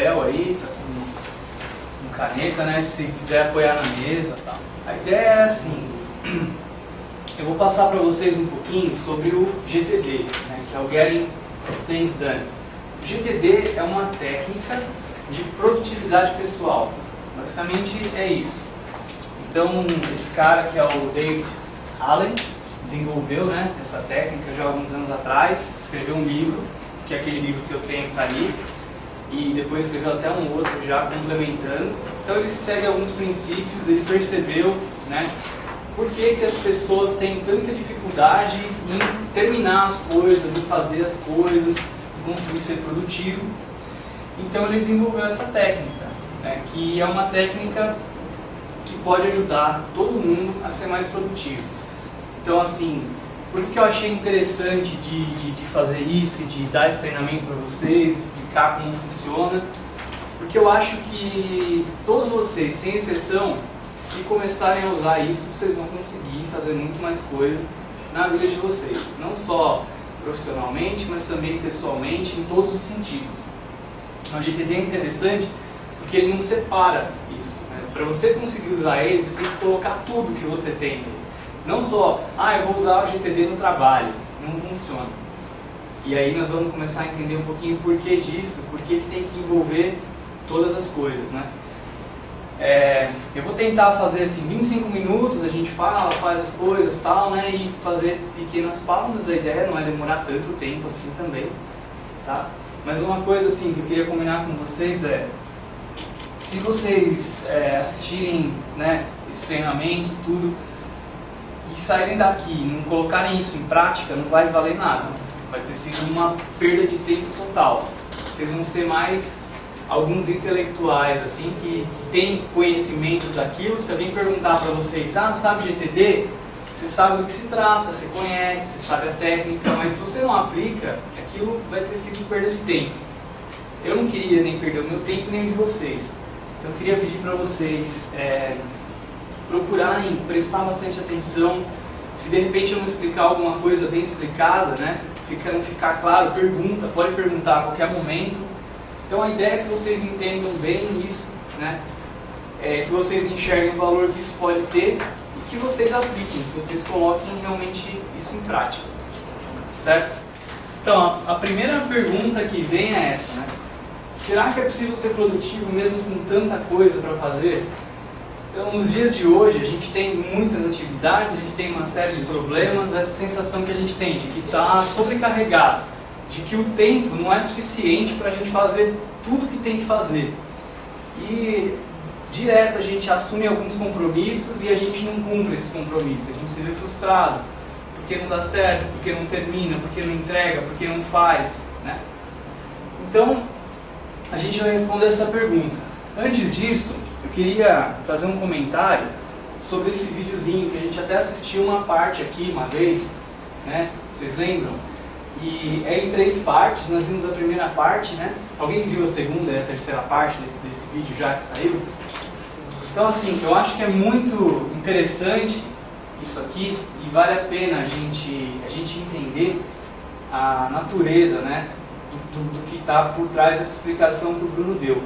papel aí, tá com caneta, né? Se quiser apoiar na mesa, tá? A ideia é assim, eu vou passar para vocês um pouquinho sobre o GTD, né? Que é o Getting Things Done. O GTD é uma técnica de produtividade pessoal, basicamente é isso. Então, esse cara que é o David Allen desenvolveu, né, essa técnica já há alguns anos atrás, escreveu um livro, que é aquele livro que eu tenho que tá ali, e depois escreveu até um outro já complementando. Então ele segue alguns princípios, ele percebeu, né, por que as pessoas têm tanta dificuldade em terminar as coisas, em fazer as coisas, em conseguir ser produtivo. Então ele desenvolveu essa técnica, né, que é uma técnica que pode ajudar todo mundo a ser mais produtivo. Então, assim, por que eu achei interessante de fazer isso e de dar esse treinamento para vocês, explicar como funciona? Porque eu acho que todos vocês, sem exceção, se começarem a usar isso, vocês vão conseguir fazer muito mais coisas na vida de vocês. Não só profissionalmente, mas também pessoalmente, em todos os sentidos. O GTD é interessante porque ele não separa isso. Para você conseguir usar ele, você tem que colocar tudo que você tem. Não só, eu vou usar o GTD no trabalho. Não funciona. E aí nós vamos começar a entender um pouquinho o porquê disso, porque ele tem que envolver todas as coisas, né? Eu vou tentar fazer assim, 25 minutos, a gente fala, faz as coisas tal, né? E fazer pequenas pausas. A ideia não é demorar tanto tempo assim também, tá? Mas uma coisa assim que eu queria combinar com vocês é, se vocês assistirem, né, esse treinamento, tudo, e saírem daqui e não colocarem isso em prática, não vai valer nada. Vai ter sido uma perda de tempo total. Vocês vão ser mais alguns intelectuais, assim, que têm conhecimento daquilo. Se alguém perguntar para vocês, sabe GTD? Você sabe do que se trata, você conhece, você sabe a técnica, mas se você não aplica, aquilo vai ter sido perda de tempo. Eu não queria nem perder o meu tempo, nem o de vocês. Então eu queria pedir para vocês procurarem, prestar bastante atenção. Se de repente eu não explicar alguma coisa bem explicada, né, não ficar claro, pode perguntar a qualquer momento. Então a ideia é que vocês entendam bem isso, né, que vocês enxerguem o valor que isso pode ter e que vocês apliquem, que vocês coloquem realmente isso em prática, certo? Então a primeira pergunta que vem é essa, né? Será que é possível ser produtivo mesmo com tanta coisa para fazer? Então, nos dias de hoje, a gente tem muitas atividades, a gente tem uma série de problemas, essa sensação que a gente tem de que está sobrecarregado, de que o tempo não é suficiente para a gente fazer tudo que tem que fazer. E direto a gente assume alguns compromissos e a gente não cumpre esses compromissos, a gente se vê frustrado, porque não dá certo, porque não termina, porque não entrega, porque não faz, né? Então, a gente vai responder essa pergunta. Antes disso, eu queria fazer um comentário sobre esse videozinho que a gente até assistiu uma parte aqui uma vez, né? Vocês lembram? E é em 3 partes, nós vimos a primeira parte, né? Alguém viu a segunda e a terceira parte desse vídeo já que saiu? Então assim, eu acho que é muito interessante isso aqui e vale a pena a gente entender a natureza, né, do que está por trás dessa explicação que o Bruno deu.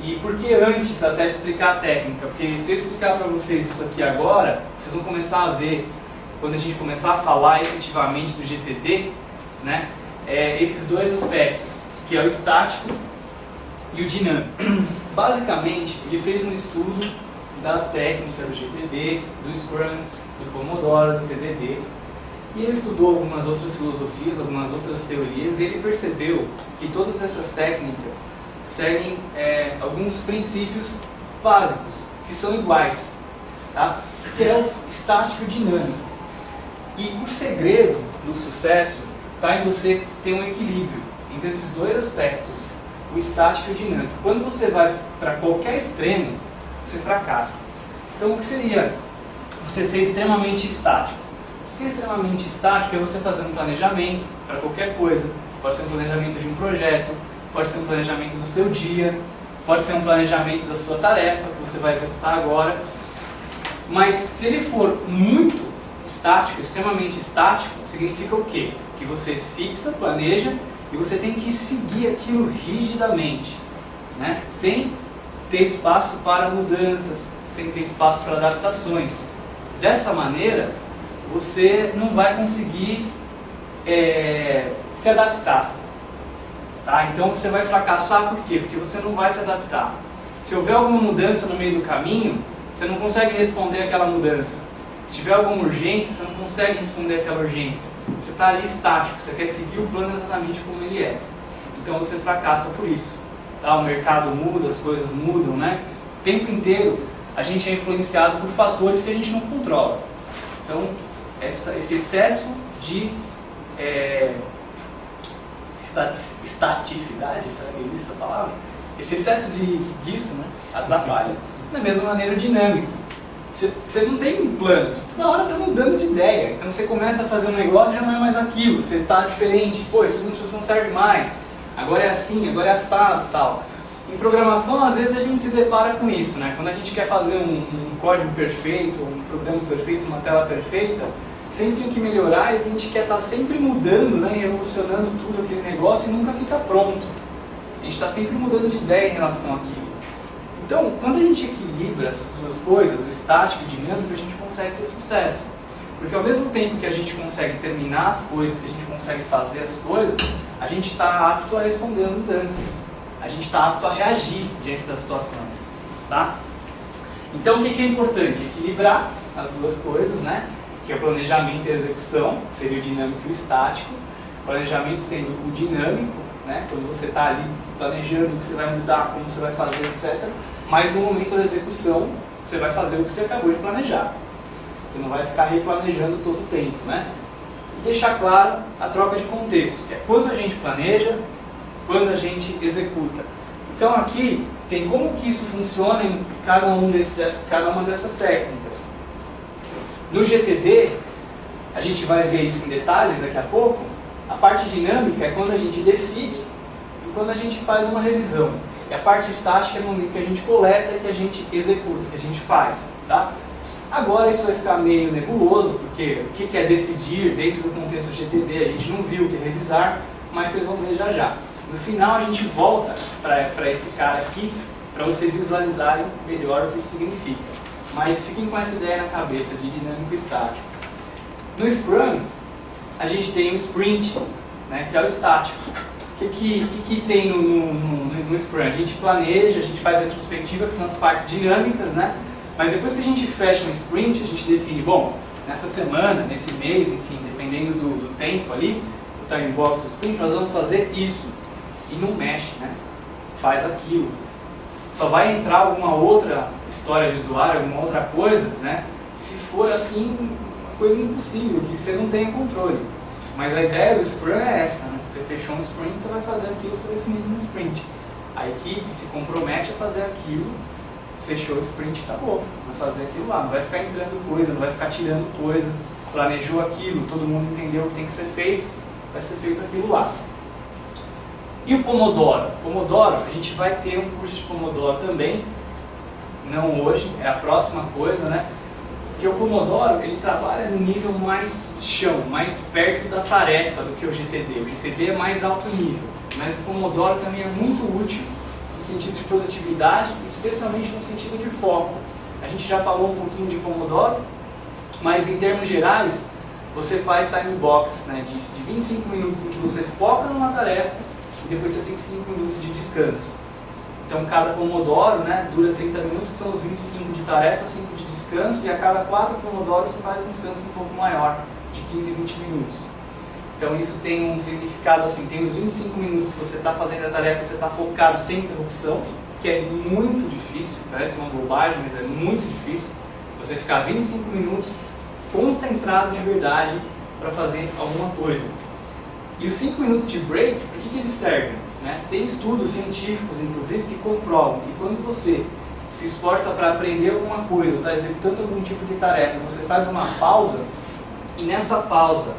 E por que antes até de explicar a técnica? Porque se eu explicar para vocês isso aqui agora, vocês vão começar a ver, quando a gente começar a falar efetivamente do GTD, né, esses dois aspectos, que é o estático e o dinâmico. Basicamente, ele fez um estudo da técnica do GTD, do Scrum, do Pomodoro, do TDD, e ele estudou algumas outras filosofias, algumas outras teorias, e ele percebeu que todas essas técnicas seguem alguns princípios básicos, que são iguais, tá? Que é o estático e o dinâmico. E o segredo do sucesso está em você ter um equilíbrio entre esses dois aspectos, o estático e o dinâmico. Quando você vai para qualquer extremo, você fracassa. Então o que seria você ser extremamente estático? Ser extremamente estático é você fazer um planejamento para qualquer coisa. Pode ser um planejamento de um projeto, pode ser um planejamento do seu dia, pode ser um planejamento da sua tarefa que você vai executar agora. Mas se ele for muito estático, extremamente estático, significa o quê? Que você fixa, planeja e você tem que seguir aquilo rigidamente. né? Sem ter espaço para mudanças, sem ter espaço para adaptações. Dessa maneira, você não vai conseguir se adaptar. Tá? Então você vai fracassar por quê? Porque você não vai se adaptar. Se houver alguma mudança no meio do caminho, você não consegue responder aquela mudança. Se tiver alguma urgência, você não consegue responder aquela urgência. Você está ali estático, você quer seguir o plano exatamente como ele é. Então você fracassa por isso. Tá? O mercado muda, as coisas mudam, né? O tempo inteiro a gente é influenciado por fatores que a gente não controla. Então, esse excesso de estaticidade, será que existe essa palavra? Esse excesso disso, né, atrapalha. Da mesma maneira, o dinâmico. Você não tem um plano, você toda hora está mudando de ideia. Então você começa a fazer um negócio e já não é mais aquilo, você está diferente. Pô, isso não serve mais, agora é assim, agora é assado e tal. Em programação, às vezes a gente se depara com isso, né? Quando a gente quer fazer um código perfeito, um programa perfeito, uma tela perfeita, sempre tem que melhorar e a gente quer estar sempre mudando, né? Revolucionando tudo aquele negócio e nunca fica pronto. A gente está sempre mudando de ideia em relação àquilo. Então, quando a gente equilibra essas duas coisas, o estático e o dinâmico, a gente consegue ter sucesso. Porque ao mesmo tempo que a gente consegue terminar as coisas, que a gente consegue fazer as coisas, a gente está apto a responder às mudanças. A gente está apto a reagir diante das situações. Tá? Então, o que é importante? Equilibrar as duas coisas, né? Que é o planejamento e a execução, que seria o dinâmico e o estático. Planejamento sendo o dinâmico, né? Quando você está ali planejando o que você vai mudar, como você vai fazer, etc. Mas no momento da execução, você vai fazer o que você acabou de planejar. Você não vai ficar replanejando todo o tempo, né? E deixar claro a troca de contexto, que é quando a gente planeja, quando a gente executa. Então aqui tem como que isso funciona em cada uma dessas técnicas. No GTD, a gente vai ver isso em detalhes daqui a pouco. A parte dinâmica é quando a gente decide e quando a gente faz uma revisão. E a parte estática é no momento que a gente coleta e que a gente executa, que a gente faz. Tá? Agora isso vai ficar meio nebuloso, porque o que é decidir dentro do contexto GTD a gente não viu o que é revisar, mas vocês vão ver já já. No final a gente volta para esse cara aqui, para vocês visualizarem melhor o que isso significa. Mas fiquem com essa ideia na cabeça de dinâmico e estático. No Scrum, a gente tem o Sprint, né, que é o estático. O que tem no Scrum? A gente planeja, a gente faz a retrospectiva, que são as partes dinâmicas, né? Mas depois que a gente fecha um Sprint, a gente define, bom, nessa semana, nesse mês, enfim, dependendo do tempo ali, do time box do Sprint, nós vamos fazer isso. E não mexe, né? Faz aquilo. Só vai entrar alguma outra história de usuário, alguma outra coisa, né? Se for assim, uma coisa impossível, que você não tenha controle. Mas a ideia do Scrum é essa, né? Você fechou um sprint, você vai fazer aquilo que foi definido no sprint. A equipe se compromete a fazer aquilo, fechou o sprint, acabou. Vai fazer aquilo lá, não vai ficar entrando coisa, não vai ficar tirando coisa. Planejou aquilo, todo mundo entendeu o que tem que ser feito, vai ser feito aquilo lá. E o Pomodoro? Pomodoro, a gente vai ter um curso de Pomodoro também, não hoje, é a próxima coisa, né? Porque o Pomodoro, ele trabalha no nível mais chão, mais perto da tarefa do que o GTD. O GTD é mais alto nível, mas o Pomodoro também é muito útil no sentido de produtividade, especialmente no sentido de foco. A gente já falou um pouquinho de Pomodoro, mas em termos gerais, você faz time box, né, de 25 minutos em que você foca numa tarefa, e depois você tem 5 minutos de descanso. Então cada Pomodoro, né, dura 30 minutos, que são os 25 de tarefa, 5 de descanso, e a cada 4 Pomodoros você faz um descanso um pouco maior, de 15 e 20 minutos. Então isso tem um significado assim, tem os 25 minutos que você está fazendo a tarefa, você está focado sem interrupção, que é muito difícil, parece uma bobagem, mas é muito difícil, você ficar 25 minutos concentrado de verdade para fazer alguma coisa. E os 5 minutos de break, para que eles servem? Né? Tem estudos científicos, inclusive, que comprovam que quando você se esforça para aprender alguma coisa, ou está executando algum tipo de tarefa, você faz uma pausa, e nessa pausa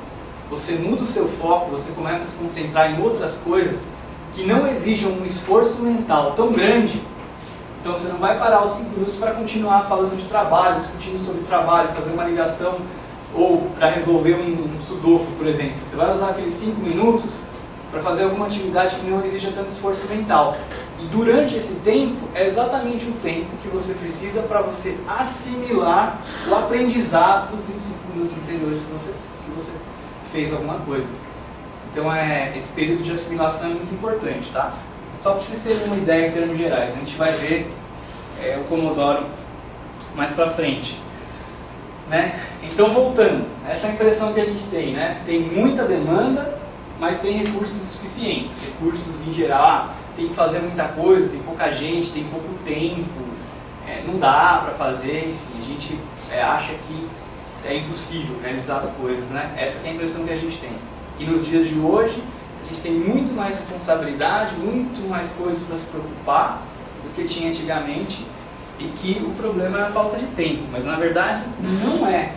você muda o seu foco, você começa a se concentrar em outras coisas que não exijam um esforço mental tão grande. Então você não vai parar os 5 minutos para continuar falando de trabalho, discutindo sobre trabalho, fazer uma ligação, ou para resolver um sudoku, por exemplo. Você vai usar aqueles 5 minutos para fazer alguma atividade que não exija tanto esforço mental. E durante esse tempo, é exatamente o tempo que você precisa para você assimilar o aprendizado dos 25 minutos anteriores que você fez alguma coisa. Então, esse período de assimilação é muito importante, tá? Só para vocês terem uma ideia em termos gerais. A gente vai ver o Pomodoro mais para frente. Né? Então, voltando, essa é a impressão que a gente tem, né? Tem muita demanda, mas tem recursos suficientes. Recursos em geral, tem que fazer muita coisa, tem pouca gente, tem pouco tempo, não dá para fazer, enfim, a gente acha que é impossível realizar as coisas, né? Essa é a impressão que a gente tem. Que nos dias de hoje, a gente tem muito mais responsabilidade, muito mais coisas para se preocupar do que tinha antigamente, e que o problema é a falta de tempo, mas na verdade não é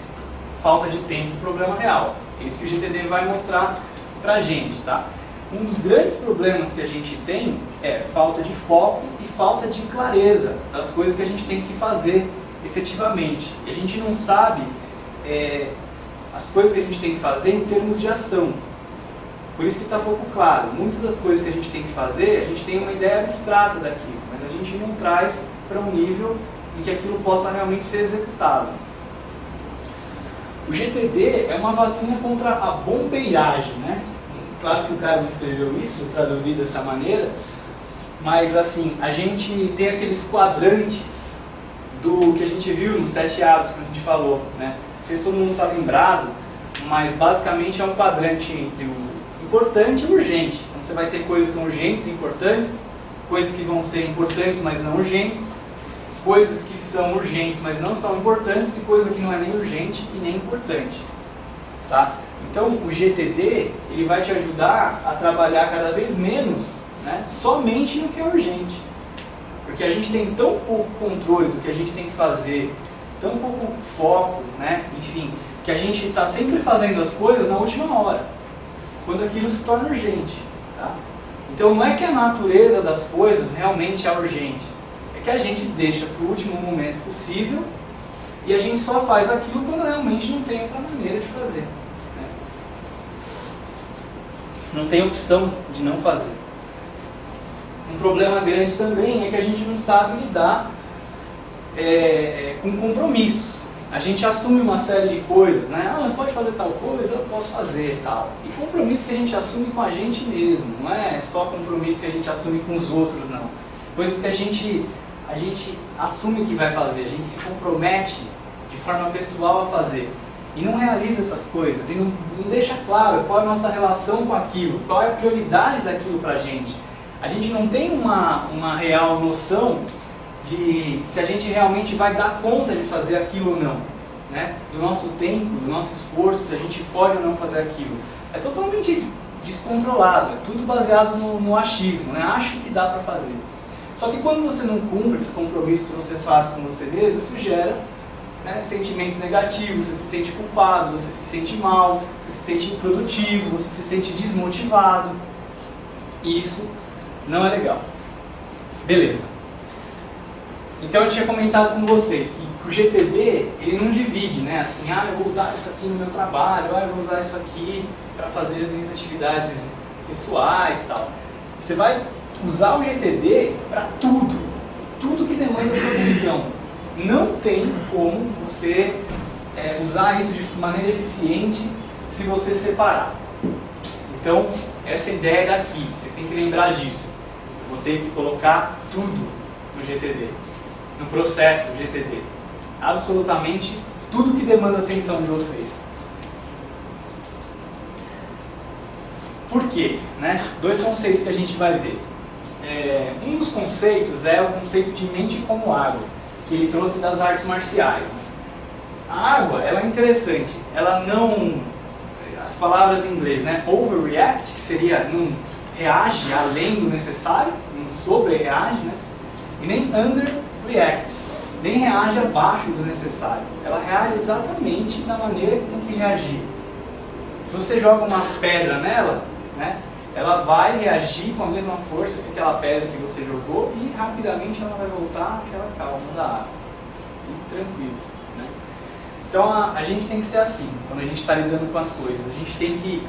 falta de tempo o problema real. É isso que o GTD vai mostrar pra gente, tá? Um dos grandes problemas que a gente tem é falta de foco e falta de clareza das coisas que a gente tem que fazer efetivamente. E a gente não sabe as coisas que a gente tem que fazer em termos de ação. Por isso que está pouco claro. Muitas das coisas que a gente tem que fazer, a gente tem uma ideia abstrata daquilo, mas a gente não traz para um nível em que aquilo possa realmente ser executado. O GTD é uma vacina contra a bombeiragem, né? Claro que o cara não escreveu isso, traduzido dessa maneira, mas assim, a gente tem aqueles quadrantes do que a gente viu nos 7 hábitos que a gente falou, né? Não sei se todo mundo está lembrado, mas basicamente é um quadrante entre o importante e o urgente. Então você vai ter coisas urgentes e importantes, coisas que vão ser importantes, mas não urgentes, coisas que são urgentes, mas não são importantes, e coisa que não é nem urgente e nem importante. Tá? Então, o GTD ele vai te ajudar a trabalhar cada vez menos, né, somente no que é urgente. Porque a gente tem tão pouco controle do que a gente tem que fazer, tão pouco foco, né, enfim, que a gente está sempre fazendo as coisas na última hora, quando aquilo se torna urgente. Tá? Então, não é que a natureza das coisas realmente é urgente, é que a gente deixa para o último momento possível e a gente só faz aquilo quando realmente não tem outra maneira de fazer. Né? Não tem opção de não fazer. Um problema grande também é que a gente não sabe lidar com compromissos. A gente assume uma série de coisas, né? Ah, pode fazer tal coisa, eu posso fazer tal. E compromisso que a gente assume com a gente mesmo, não é só compromisso que a gente assume com os outros, não. Coisas que a gente assume que vai fazer, a gente se compromete de forma pessoal a fazer. E não realiza essas coisas, e não deixa claro qual é a nossa relação com aquilo, qual é a prioridade daquilo pra gente. A gente não tem uma real noção de se a gente realmente vai dar conta de fazer aquilo ou não, né? Do nosso tempo, do nosso esforço, se a gente pode ou não fazer aquilo. É totalmente descontrolado, é tudo baseado no achismo, né? Acho que dá para fazer. Só que quando você não cumpre esse compromisso que você faz com você mesmo, isso gera, né, sentimentos negativos, você se sente culpado, você se sente mal, você se sente improdutivo, você se sente desmotivado. E isso não é legal. Beleza. Então eu tinha comentado com vocês que o GTD, ele não divide, né? Assim, eu vou usar isso aqui no meu trabalho, eu vou usar isso aqui para fazer as minhas atividades pessoais e tal. Você vai usar o GTD para tudo que demanda sua atenção. Não tem como você usar isso de maneira eficiente se você separar. Então, essa ideia daqui, vocês têm que lembrar disso. Eu vou ter que colocar tudo no GTD. No processo GTD. Absolutamente tudo que demanda a atenção de vocês. Por quê? Né? 2 conceitos que a gente vai ver. Um dos conceitos é o conceito de mente como água, que ele trouxe das artes marciais. A água, ela é interessante. Ela não... As palavras em inglês, né? Overreact, que seria não reage além do necessário, não sobre-reage, né? E nem under-react, nem reage abaixo do necessário. Ela reage exatamente da maneira que tem que reagir. Se você joga uma pedra nela, né, ela vai reagir com a mesma força que aquela pedra que você jogou e rapidamente ela vai voltar àquela calma da água. E tranquilo. Né? Então a gente tem que ser assim, quando a gente está lidando com as coisas. A gente tem que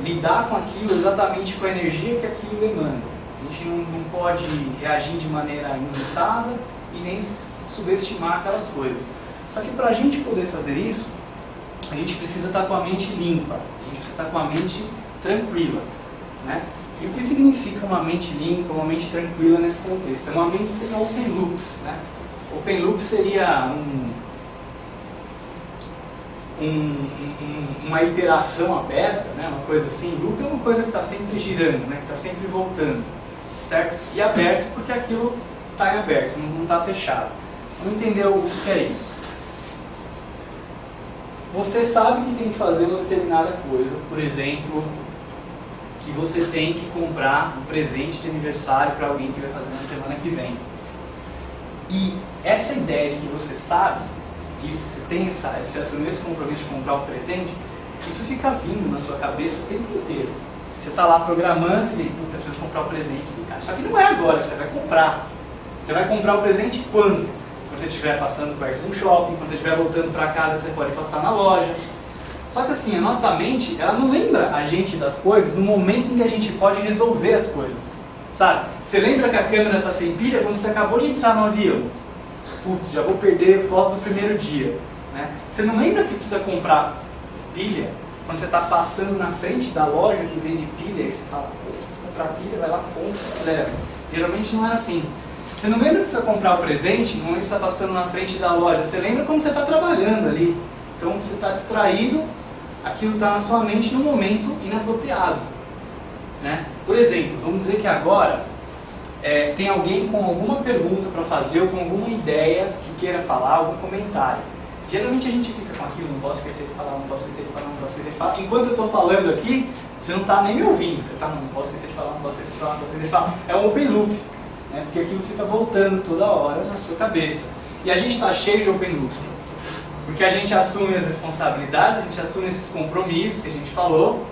lidar com aquilo exatamente com a energia que aquilo demanda. A gente não pode reagir de maneira inusitada e nem subestimar aquelas coisas. Só que para a gente poder fazer isso, a gente precisa estar com a mente limpa, a gente precisa estar com a mente tranquila, né? E o que significa uma mente limpa, uma mente tranquila nesse contexto? É uma mente sem open loops, né? Open loop seria uma iteração aberta, né? Uma coisa assim. Loop é uma coisa que está sempre girando, né? Que está sempre voltando, certo? E aberto porque aquilo está em aberto, não está fechado. Vamos entender o que é isso. Você sabe que tem que fazer uma determinada coisa, por exemplo, que você tem que comprar um presente de aniversário para alguém que vai fazer na semana que vem. E essa ideia de que você sabe disso, você tem esse assumir esse compromisso de comprar um presente, isso fica vindo na sua cabeça o tempo inteiro. Você está lá programando e diz, puta, preciso comprar um presente do cara. Só que não é agora que você vai comprar. Você vai comprar o presente quando? Quando você estiver passando perto de um shopping, quando você estiver voltando para casa, que você pode passar na loja. Só que assim, a nossa mente, ela não lembra a gente das coisas no momento em que a gente pode resolver as coisas. Sabe? Você lembra que a câmera está sem pilha quando você acabou de entrar no avião? Putz, já vou perder foto do primeiro dia. Né? Você não lembra que precisa comprar pilha quando você está passando na frente da loja que vende pilha e você fala, pô, preciso comprar pilha, vai lá, compra, leva. Geralmente não é assim. Você não lembra que precisa comprar o presente no momento que você está passando na frente da loja. Você lembra quando você está trabalhando ali. Então você está distraído, aquilo está na sua mente no momento inapropriado. Né? Por exemplo, vamos dizer que agora tem alguém com alguma pergunta para fazer ou com alguma ideia que queira falar, algum comentário. Geralmente a gente fica com aquilo, não posso esquecer de falar, não posso esquecer de falar, não posso esquecer de falar. Enquanto eu estou falando aqui, você não está nem me ouvindo. Você está, não posso esquecer de falar, não posso esquecer de falar, não posso esquecer de falar. É um open loop, né? Porque aquilo fica voltando toda hora na sua cabeça. E a gente está cheio de open loop. Porque a gente assume as responsabilidades, a gente assume esses compromissos que a gente falou,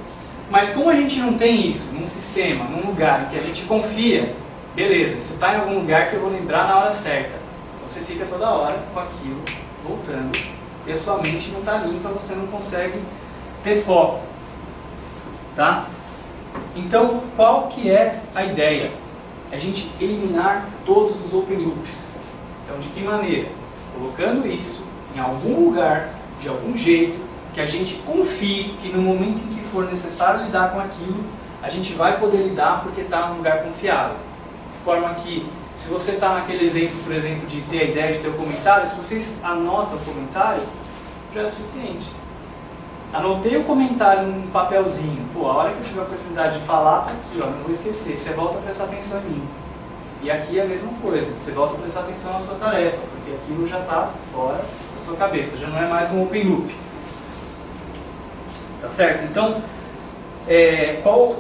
mas como a gente não tem isso num sistema, num lugar em que a gente confia, beleza, isso está em algum lugar que eu vou lembrar na hora certa. Então você fica toda hora com aquilo voltando e a sua mente não está limpa, você não consegue ter foco. Tá? Então, qual que é a ideia? É a gente eliminar todos os open loops. Então, de que maneira? Colocando isso em algum lugar, de algum jeito, que a gente confie que no momento em que for necessário lidar com aquilo, a gente vai poder lidar porque está num lugar confiável. De forma que, se você está naquele exemplo, por exemplo, de ter a ideia de ter o comentário, se vocês anotam o comentário, já é suficiente. Anotei o comentário num papelzinho. Pô, a hora que eu tiver a oportunidade de falar, tá aqui, ó, não vou esquecer. Você volta a prestar atenção em mim. E aqui é a mesma coisa. Você volta a prestar atenção na sua tarefa, porque aquilo já está fora da sua cabeça. Já não é mais um open loop. Tá certo? Então,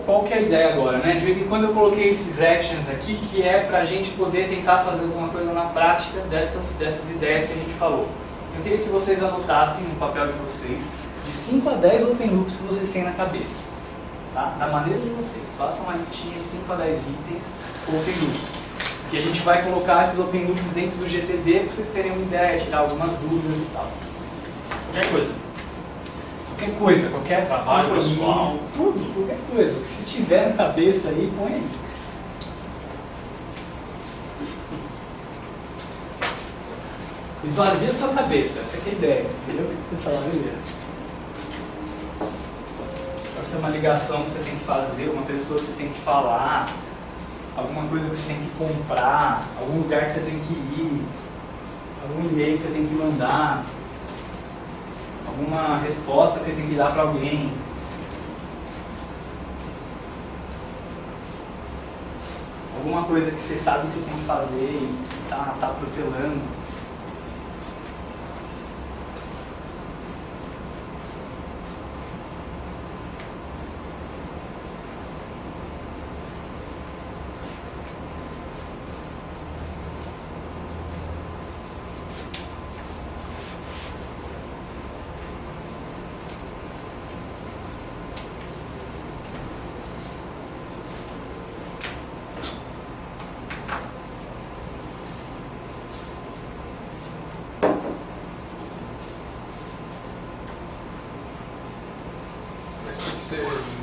qual que é a ideia agora? Né? De vez em quando eu coloquei esses actions aqui, que é para a gente poder tentar fazer alguma coisa na prática dessas ideias que a gente falou. Eu queria que vocês anotassem no papel de vocês de 5 a 10 open loops que vocês têm na cabeça. Tá? Da maneira de vocês. Façam uma listinha de 5 a 10 itens com open loops. E a gente vai colocar esses open loops dentro do GTD para vocês terem uma ideia, tirar algumas dúvidas e tal. Qualquer coisa. Qualquer coisa, qualquer trabalho pessoal. Tudo, qualquer coisa. O que se tiver na cabeça aí, põe aí. Esvazia a sua cabeça, essa é a ideia, entendeu? Vou falar, beleza. Pode ser uma ligação que você tem que fazer, uma pessoa que você tem que falar, alguma coisa que você tem que comprar, algum lugar que você tem que ir, algum e-mail que você tem que mandar, alguma resposta que você tem que dar para alguém. Alguma coisa que você sabe que você tem que fazer e tá protelando.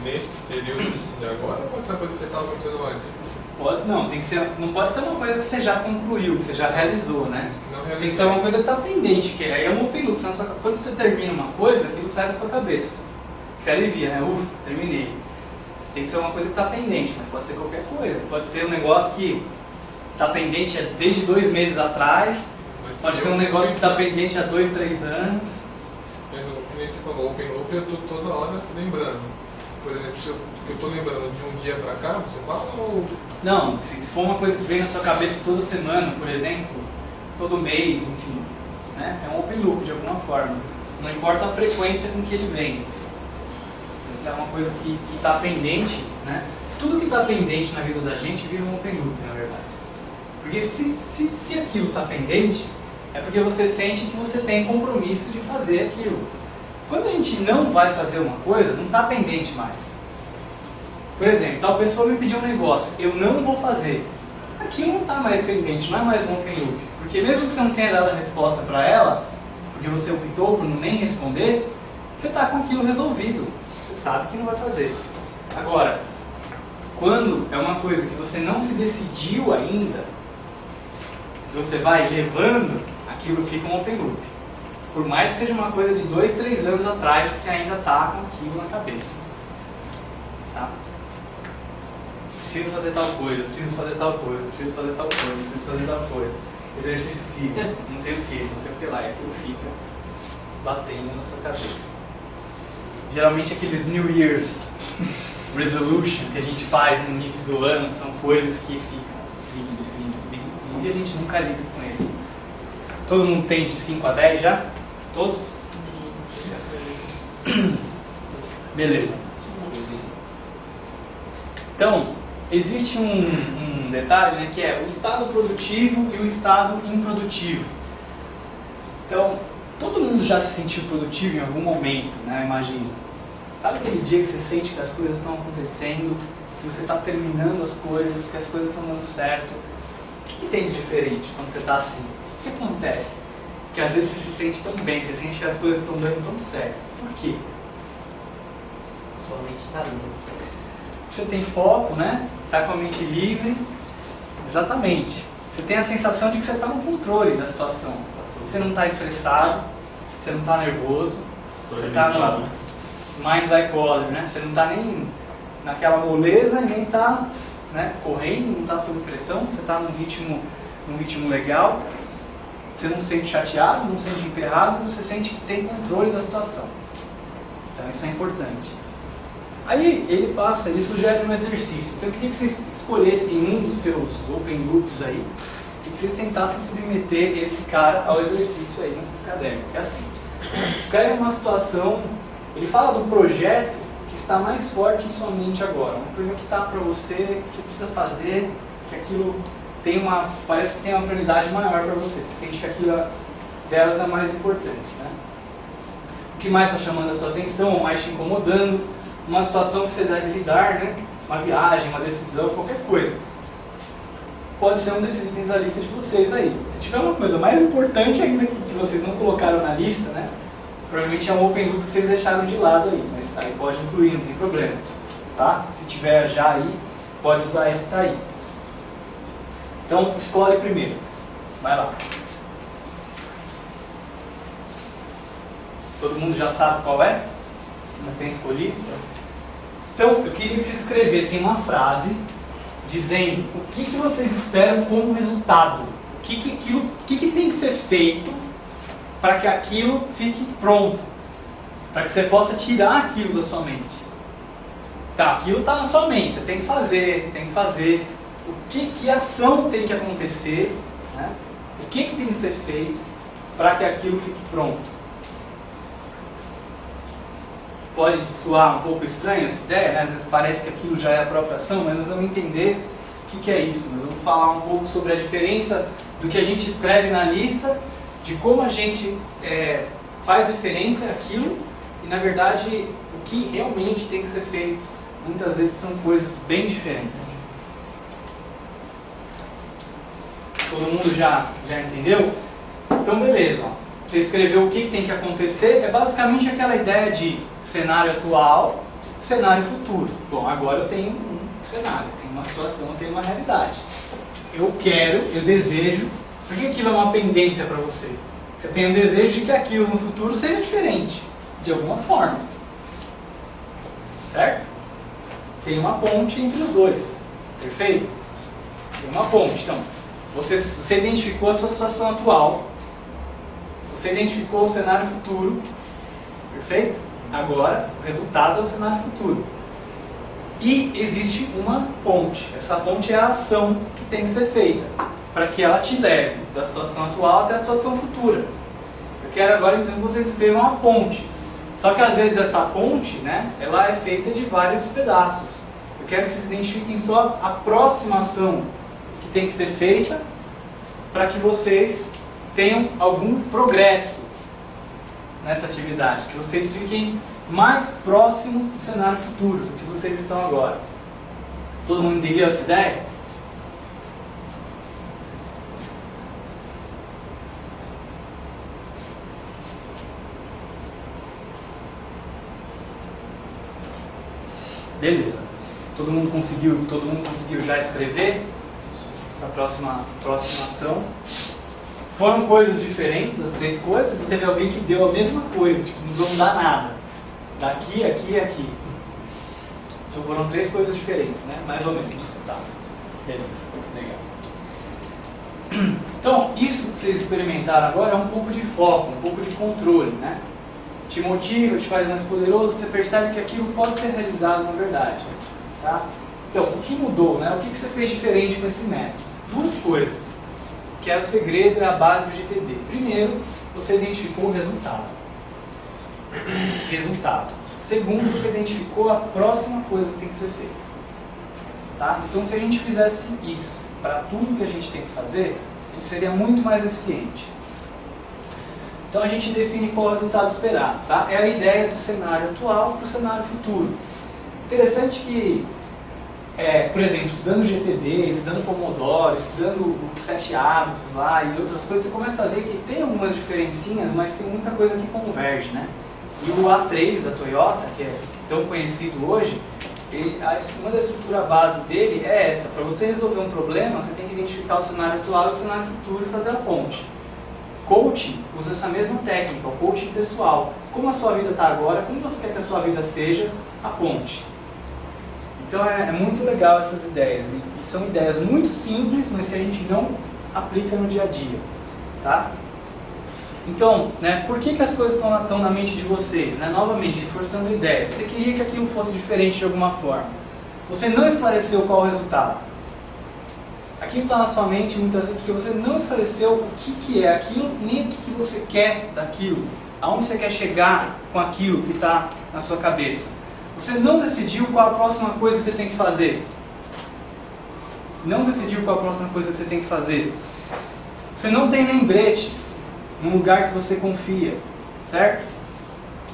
Nesse período de agora, ou pode ser uma coisa que já estava acontecendo antes? Não, tem que ser, não pode ser uma coisa que você já concluiu, que você já realizou, né? Tem que ser uma coisa que está pendente, que aí é um open loop. Quando você termina uma coisa, aquilo sai da sua cabeça. Você alivia, né? Ufa, terminei. Tem que ser uma coisa que está pendente, mas pode ser qualquer coisa. Pode ser um negócio que está pendente desde 2 meses atrás, pode ser um negócio que está pendente há 2, 3 anos. Mas como você falou, open loop, eu estou toda hora lembrando. Por exemplo, se eu estou lembrando de um dia para cá, você fala ou... Não, se for uma coisa que vem na sua cabeça toda semana, por exemplo, todo mês, enfim, né? É um open loop de alguma forma. Não importa a frequência com que ele vem. Isso é uma coisa que está pendente, né? Tudo que está pendente na vida da gente vira um open loop, na verdade. Porque se aquilo está pendente, é porque você sente que você tem compromisso de fazer aquilo. Quando a gente não vai fazer uma coisa, não está pendente mais. Por exemplo, tal pessoa me pediu um negócio, eu não vou fazer. Aquilo não está mais pendente, não é mais um open loop. Porque mesmo que você não tenha dado a resposta para ela, porque você optou por nem responder, você está com aquilo resolvido. Você sabe que não vai fazer. Agora, quando é uma coisa que você não se decidiu ainda, que você vai levando, aquilo fica um open loop. Por mais que seja uma coisa de 2, 3 anos atrás, que você ainda está com aquilo na cabeça. Tá? Preciso fazer tal coisa, preciso fazer tal coisa, preciso fazer tal coisa, preciso fazer tal coisa. Exercício físico, não sei o que lá, e aquilo fica batendo na sua cabeça. Geralmente aqueles New Year's Resolution que a gente faz no início do ano são coisas que ficam e a gente nunca lida com eles. Todo mundo tem de 5 a 10 já? Todos? Beleza. Então, existe um detalhe, né, que é o estado produtivo e o estado improdutivo. Então, todo mundo já se sentiu produtivo em algum momento, né, imagina. Sabe aquele dia que você sente que as coisas estão acontecendo, que você está terminando as coisas, que as coisas estão dando certo? O que tem de diferente quando você está assim? O que acontece? Que às vezes você se sente tão bem, você sente que as coisas estão dando tão certo. Por quê? Sua mente está livre. Você tem foco, né? Está com a mente livre. Exatamente. Você tem a sensação de que você está no controle da situação. Você não está estressado, você não está nervoso, você está no mind like water, né? Você não está nem naquela moleza e nem está, né, correndo, não está sob pressão, você está num ritmo legal. Você não se sente chateado, não se sente emperrado, você sente que tem controle da situação. Então isso é importante. Aí ele passa, ele sugere um exercício. Então eu queria que vocês escolhessem um dos seus open loops aí e que vocês tentassem submeter esse cara ao exercício aí no caderno. Que é assim, escreve uma situação, ele fala do projeto que está mais forte em sua mente agora. Uma coisa que está para você, que você precisa fazer, que aquilo parece que tem uma prioridade maior para você. Você sente que aquilo delas é mais importante, né? O que mais está chamando a sua atenção, ou mais te incomodando, uma situação que você deve lidar, né? Uma viagem, uma decisão, qualquer coisa. Pode ser um desses itens da lista de vocês aí. Se tiver uma coisa mais importante ainda que vocês não colocaram na lista, né? Provavelmente é um open loop que vocês deixaram de lado aí, mas aí pode incluir, não tem problema. Tá? Se tiver já aí, pode usar esse que está aí. Então, escolhe primeiro. Vai lá. Todo mundo já sabe qual é? Não tem escolhido? Então, eu queria que vocês escrevessem uma frase dizendo o que vocês esperam como resultado. O que tem que ser feito para que aquilo fique pronto. Para que você possa tirar aquilo da sua mente. Tá, aquilo está na sua mente, você tem que fazer. O que ação tem que acontecer, né? O que tem que ser feito para que aquilo fique pronto. Pode soar um pouco estranha essa ideia, né? Às vezes parece que aquilo já é a própria ação, mas nós vamos entender o que é isso. Nós vamos falar um pouco sobre a diferença do que a gente escreve na lista, de como a gente faz referência àquilo e, na verdade, o que realmente tem que ser feito. Muitas vezes são coisas bem diferentes. Todo mundo já entendeu? Então, beleza. Ó. Você escreveu o que tem que acontecer, é basicamente aquela ideia de cenário atual, cenário futuro. Bom, agora eu tenho um cenário, tem uma situação, tem uma realidade. Eu quero, eu desejo, por que aquilo é uma pendência para você? Você tem o desejo de que aquilo no futuro seja diferente, de alguma forma. Certo? Tem uma ponte entre os dois. Perfeito? Tem uma ponte. Então, você identificou a sua situação atual, você identificou o cenário futuro. Perfeito? Agora, o resultado é o cenário futuro. E existe uma ponte. Essa ponte é a ação que tem que ser feita para que ela te leve da situação atual até a situação futura. Eu quero agora então que vocês escrevam uma ponte. Só que às vezes essa ponte, né, ela é feita de vários pedaços. Eu quero que vocês identifiquem só a próxima ação que tem que ser feita para que vocês tenham algum progresso nessa atividade, que vocês fiquem mais próximos do cenário futuro do que vocês estão agora. Todo mundo entendeu essa ideia? Beleza. Todo mundo conseguiu já escrever essa próxima ação? Foram coisas diferentes, as três coisas, ou teve alguém que deu a mesma coisa, tipo, não vão mudar nada. Daqui, aqui e aqui. Então foram três coisas diferentes, né? Mais ou menos. Tá. Beleza. Legal. Então, isso que vocês experimentaram agora é um pouco de foco, um pouco de controle, né? Te motiva, te faz mais poderoso, você percebe que aquilo pode ser realizado na verdade. Tá? Então, o que mudou, né? O que você fez diferente com esse método? Duas coisas, que é o segredo, é a base do GTD. Primeiro, você identificou o resultado. Segundo, você identificou a próxima coisa que tem que ser feita. Tá? Então, se a gente fizesse isso para tudo que a gente tem que fazer, a gente seria muito mais eficiente. Então a gente define qual é o resultado esperado, tá? É a ideia do cenário atual para o cenário futuro. Interessante que, por exemplo, estudando GTD, estudando Pomodoro, estudando os 7 hábitos lá e outras coisas, você começa a ver que tem algumas diferencinhas, mas tem muita coisa que converge, né? E o A3, a Toyota, que é tão conhecido hoje, uma da estrutura base dele é essa. Para você resolver um problema, você tem que identificar o cenário atual e o cenário futuro e fazer a ponte. Coaching usa essa mesma técnica, o coaching pessoal. Como a sua vida está agora, como você quer que a sua vida seja, a ponte. Então é muito legal essas ideias. E são ideias muito simples, mas que a gente não aplica no dia a dia. Tá? Então, né, por que as coisas estão na mente de vocês? Né? Novamente, reforçando a ideia. Você queria que aquilo fosse diferente de alguma forma. Você não esclareceu qual o resultado. Aquilo está na sua mente muitas vezes porque você não esclareceu o que é aquilo, nem o que você quer daquilo, aonde você quer chegar com aquilo que está na sua cabeça. Você não decidiu qual a próxima coisa que você tem que fazer. Você não tem lembretes num lugar que você confia, certo?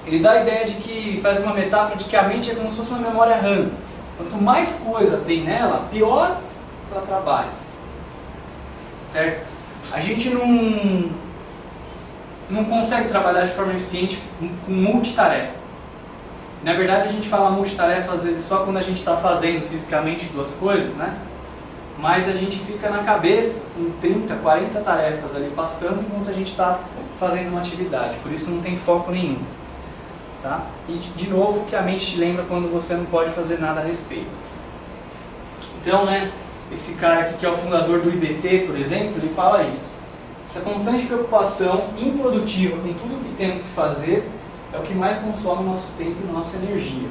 Ele dá a ideia de que, faz uma metáfora de que a mente é como se fosse uma memória RAM. Quanto mais coisa tem nela, pior ela trabalha, certo? A gente não consegue trabalhar de forma eficiente com multitarefa. Na verdade, a gente fala multitarefa às vezes só quando a gente está fazendo fisicamente duas coisas, né? Mas a gente fica na cabeça com 30, 40 tarefas ali passando enquanto a gente está fazendo uma atividade. Por isso não tem foco nenhum. Tá? E de novo que a mente te lembra quando você não pode fazer nada a respeito. Então, né? Esse cara aqui que é o fundador do IBT, por exemplo, ele fala isso. Essa constante preocupação improdutiva com tudo o que temos que fazer é o que mais consome o nosso tempo e nossa energia.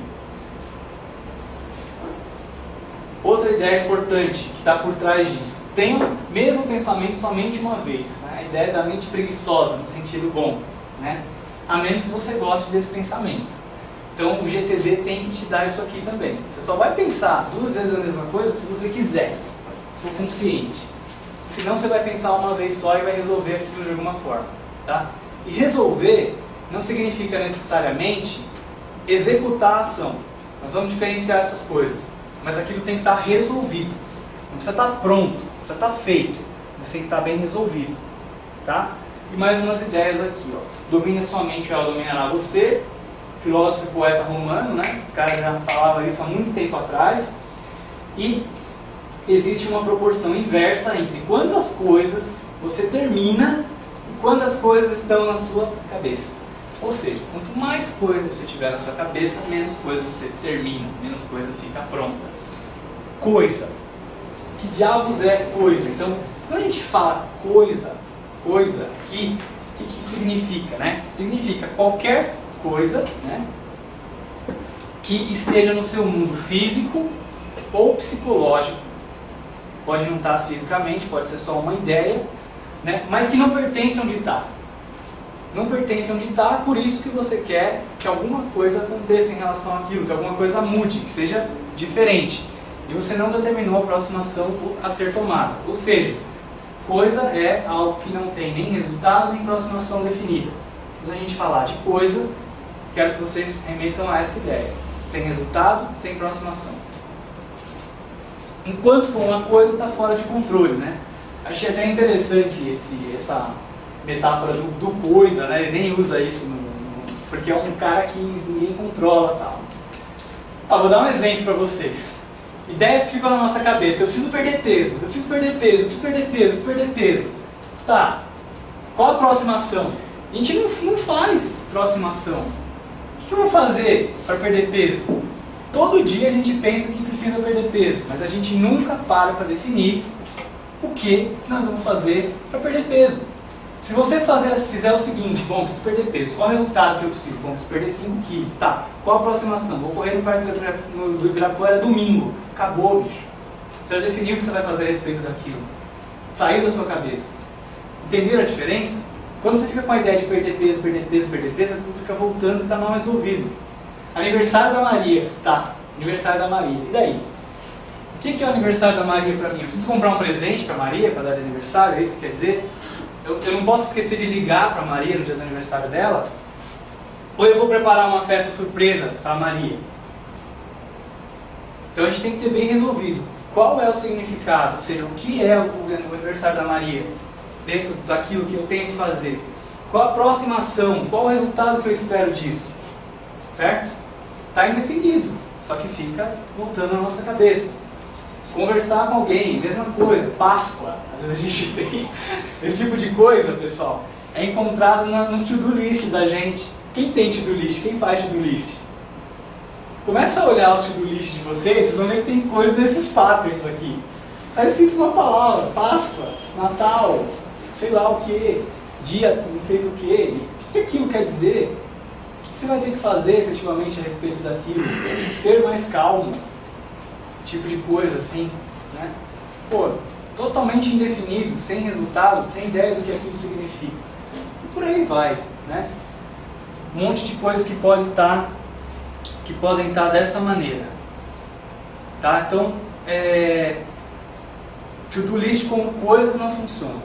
Outra ideia importante que está por trás disso. Tenha o mesmo pensamento somente uma vez. Né? A ideia da mente preguiçosa, no sentido bom. Né? A menos que você goste desse pensamento. Então o GTD tem que te dar isso aqui também. Você só vai pensar 2 vezes a mesma coisa se você quiser. Se for consciente. Senão você vai pensar uma vez só e vai resolver aquilo de alguma forma. Tá? E resolver não significa necessariamente executar a ação. Nós vamos diferenciar essas coisas. Mas aquilo tem que estar resolvido. Não precisa estar pronto, não precisa estar feito. Mas tem que estar bem resolvido. Tá? E mais umas ideias aqui. Ó. Domine a sua mente, ela dominará você. Filósofo e poeta romano, né? O cara já falava isso há muito tempo atrás. E existe uma proporção inversa entre quantas coisas você termina e quantas coisas estão na sua cabeça. Ou seja, quanto mais coisa você tiver na sua cabeça, menos coisa você termina, menos coisa fica pronta. Coisa. Que diabos é coisa? Então, quando a gente fala coisa aqui, o que significa, né? Significa qualquer coisa, né, que esteja no seu mundo físico ou psicológico. Pode não estar fisicamente, pode ser só uma ideia, né, mas que não pertence onde está. Não pertence onde está, por isso que você quer que alguma coisa aconteça em relação àquilo, que alguma coisa mude, que seja diferente. E você não determinou a próxima ação a ser tomada. Ou seja, coisa é algo que não tem nem resultado nem próxima ação definida. Quando a gente falar de coisa, quero que vocês remetam a essa ideia. Sem resultado, sem próxima ação. Enquanto for uma coisa, está fora de controle, né? Achei até interessante essa metáfora do coisa, né? Ele nem usa isso, porque é um cara que ninguém controla, tal. Vou dar um exemplo para vocês. Ideias que ficam na nossa cabeça. Eu preciso perder peso, eu preciso perder peso, eu preciso perder peso, eu preciso perder peso. Tá. Qual a próxima ação? A gente não faz próxima ação. O que eu vou fazer para perder peso? Todo dia a gente pensa que precisa perder peso, mas a gente nunca para definir o que nós vamos fazer para perder peso. Se você fizer o seguinte, bom, preciso perder peso, qual é o resultado que eu preciso? Bom, preciso perder 5 quilos, tá, qual a aproximação? Vou correr no Parque do Ibirapuera domingo, acabou, bicho. Você já definiu o que você vai fazer a respeito daquilo. Saiu da sua cabeça. Entenderam a diferença? Quando você fica com a ideia de perder peso, aquilo fica voltando e está mal resolvido. Aniversário da Maria, tá, aniversário da Maria, e daí? O que é o aniversário da Maria para mim? Eu preciso comprar um presente para Maria, para dar de aniversário, é isso que quer dizer? Eu não posso esquecer de ligar para a Maria no dia do aniversário dela? Ou eu vou preparar uma festa surpresa para a Maria? Então a gente tem que ter bem resolvido qual é o significado, ou seja, o que é o aniversário da Maria, dentro daquilo que eu tenho que fazer. Qual a próxima ação, qual o resultado que eu espero disso? Certo? Está indefinido, só que fica voltando na nossa cabeça. Conversar com alguém, mesma coisa, Páscoa, às vezes a gente tem esse tipo de coisa, pessoal, é encontrado nos to-do lists da gente. Quem tem to-do list? Quem faz to-do list? Começa a olhar os to-do list de vocês vão ver que tem coisas desses patterns aqui. Está escrito uma palavra, Páscoa, Natal, sei lá o que, dia não sei do que. O que aquilo quer dizer? O que você vai ter que fazer efetivamente a respeito daquilo? Ser mais calmo. Tipo de coisa assim, né? Pô, totalmente indefinido, sem resultado, sem ideia do que aquilo significa. E por aí vai, né? Um monte de coisas que podem estar dessa maneira. Tá? Então, to-do list com coisas não funciona.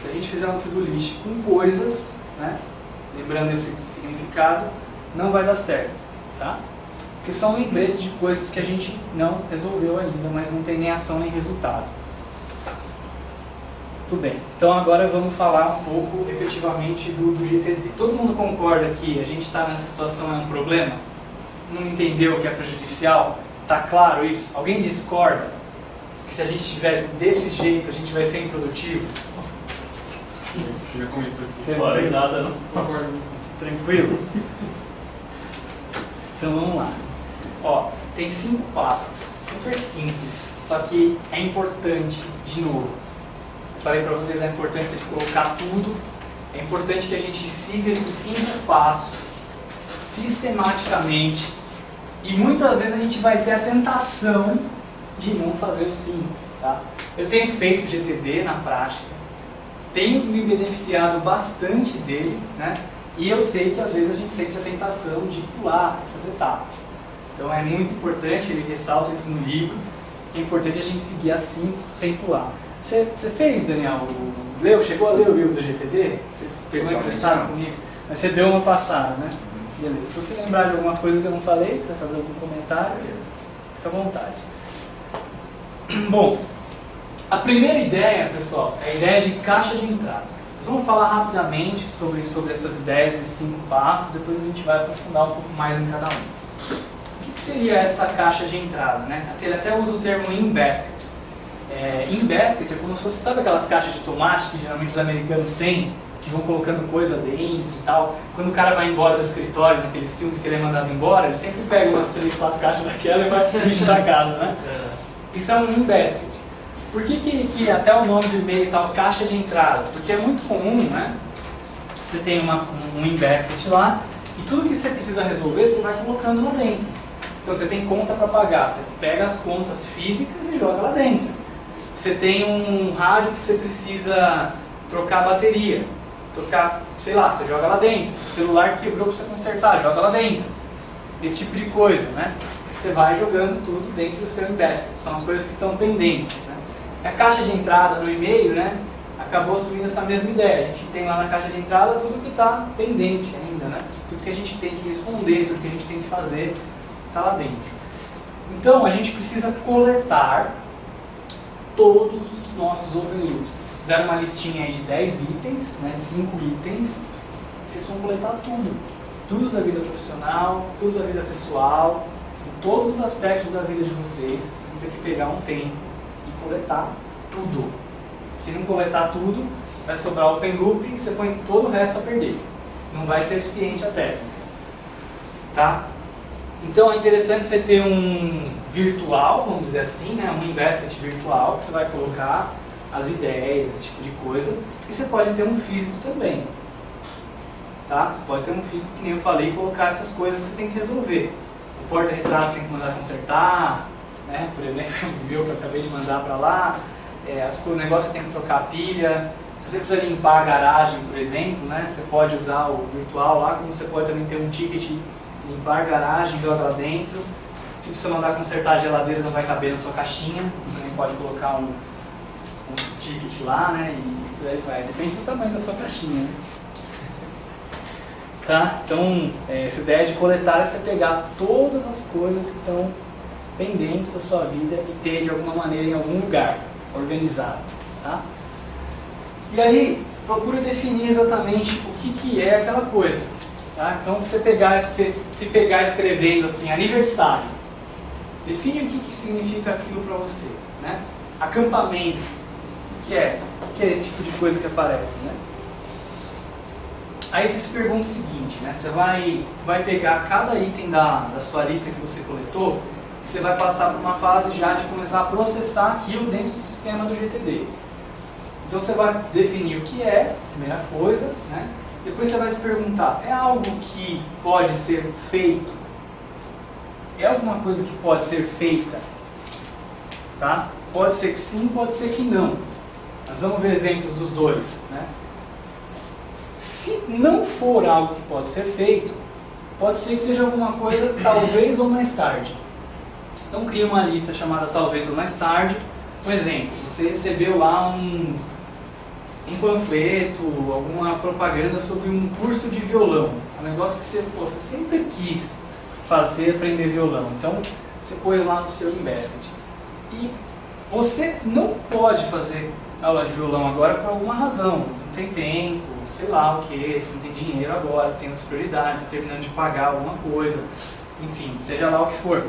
Se a gente fizer um to-do list com coisas, né? Lembrando esse significado, não vai dar certo, tá? Porque são lembretes de coisas que a gente não resolveu ainda, mas não tem nem ação nem resultado. Tudo bem, então agora vamos falar um pouco efetivamente do GTD. Todo mundo concorda que a gente está nessa situação, é um problema? Não entendeu que é prejudicial? Está claro isso? Alguém discorda que se a gente estiver desse jeito a gente vai ser improdutivo? Já comentou aqui. Não tem nada, não? Concordo. Tranquilo? Então vamos lá. Ó, tem 5 passos, super simples, só que é importante, de novo, eu falei para vocês a importância de colocar tudo, é importante que a gente siga esses 5 passos sistematicamente e muitas vezes a gente vai ter a tentação de não fazer os 5, tá? Eu tenho feito GTD na prática, tenho me beneficiado bastante dele, né? E eu sei que às vezes a gente sente a tentação de pular essas etapas. Então é muito importante, ele ressalta isso no livro, que é importante a gente seguir as 5 sem pular. Você fez, Daniel? Chegou a ler o livro do GTD? Você pegou emprestado comigo? Mas você deu uma passada, né? Beleza. Se você lembrar de alguma coisa que eu não falei, quiser fazer algum comentário, beleza. Fica à vontade. Bom, a primeira ideia, pessoal, é a ideia de caixa de entrada. Nós vamos falar rapidamente sobre essas ideias e 5 passos, depois a gente vai aprofundar um pouco mais em cada um. O que que seria essa caixa de entrada, né? Ele até usa o termo in-basket. In-basket é como se fosse, sabe aquelas caixas de tomate que geralmente os americanos têm, que vão colocando coisa dentro e tal. Quando o cara vai embora do escritório, naqueles filmes que ele é mandado embora, ele sempre pega umas 3, 4 caixas daquela e vai bicho pra casa, né? Isso é um in-basket. Por que até o nome do e-mail e tal, caixa de entrada? Porque é muito comum, né? Você tem um in-basket lá e tudo que você precisa resolver você vai colocando lá dentro. Então você tem conta para pagar, você pega as contas físicas e joga lá dentro. Você tem um rádio que você precisa trocar a bateria, sei lá, você joga lá dentro. O celular que quebrou para você consertar, joga lá dentro. Esse tipo de coisa, né? Você vai jogando tudo dentro do seu in-basket. São as coisas que estão pendentes, né? A caixa de entrada no e-mail, né? Acabou assumindo essa mesma ideia. A gente tem lá na caixa de entrada tudo que está pendente ainda, né? Tudo que a gente tem que responder, tudo que a gente tem que fazer, está lá dentro. Então, a gente precisa coletar todos os nossos open loops. Se fizeram uma listinha aí de 10 itens, né, de 5 itens, vocês vão coletar tudo. Tudo da vida profissional, tudo da vida pessoal, em todos os aspectos da vida de vocês. Vocês vão ter que pegar um tempo e coletar tudo. Se não coletar tudo, vai sobrar open loop e você põe todo o resto a perder. Não vai ser eficiente a técnica. Tá? Então é interessante você ter um virtual, vamos dizer assim, né? Um in-basket virtual, que você vai colocar as ideias, esse tipo de coisa. E você pode ter um físico também. Tá? Você pode ter um físico, que nem eu falei, e colocar essas coisas que você tem que resolver. O porta-retrato tem que mandar consertar, né? Por exemplo, o meu que eu acabei de mandar para lá. O negócio tem que trocar a pilha. Se você precisa limpar a garagem, por exemplo, né? Você pode usar o virtual lá, como você pode também ter um ticket, limpar a garagem, joga lá dentro. Se você mandar consertar a geladeira, não vai caber na sua caixinha. Você também pode colocar um ticket lá, né? E por aí vai. Depende do tamanho da sua caixinha, né? Tá? Então, essa ideia de coletar é você pegar todas as coisas que estão pendentes da sua vida e ter de alguma maneira em algum lugar organizado. Tá? E aí, procure definir exatamente o que é aquela coisa. Tá? Então, se pegar escrevendo assim, aniversário, define o que significa aquilo para você. Né? Acampamento, o que é esse tipo de coisa que aparece. Né? Aí você se pergunta o seguinte, né? Você vai pegar cada item da sua lista que você coletou e você vai passar por uma fase já de começar a processar aquilo dentro do sistema do GTD. Então você vai definir o que é, primeira coisa, né? Depois você vai se perguntar, é algo que pode ser feito? É alguma coisa que pode ser feita? Tá? Pode ser que sim, pode ser que não. Nós vamos ver exemplos dos dois, né? Se não for algo que pode ser feito, pode ser que seja alguma coisa talvez ou mais tarde. Então cria uma lista chamada talvez ou mais tarde. Por exemplo, você recebeu lá um panfleto, alguma propaganda sobre um curso de violão. Um negócio que você sempre quis fazer, aprender violão. Então você põe lá no seu in-basket. E você não pode fazer aula de violão agora por alguma razão. Você não tem tempo, sei lá o que, você não tem dinheiro agora, você tem outras prioridades, você está terminando de pagar alguma coisa, enfim, seja lá o que for.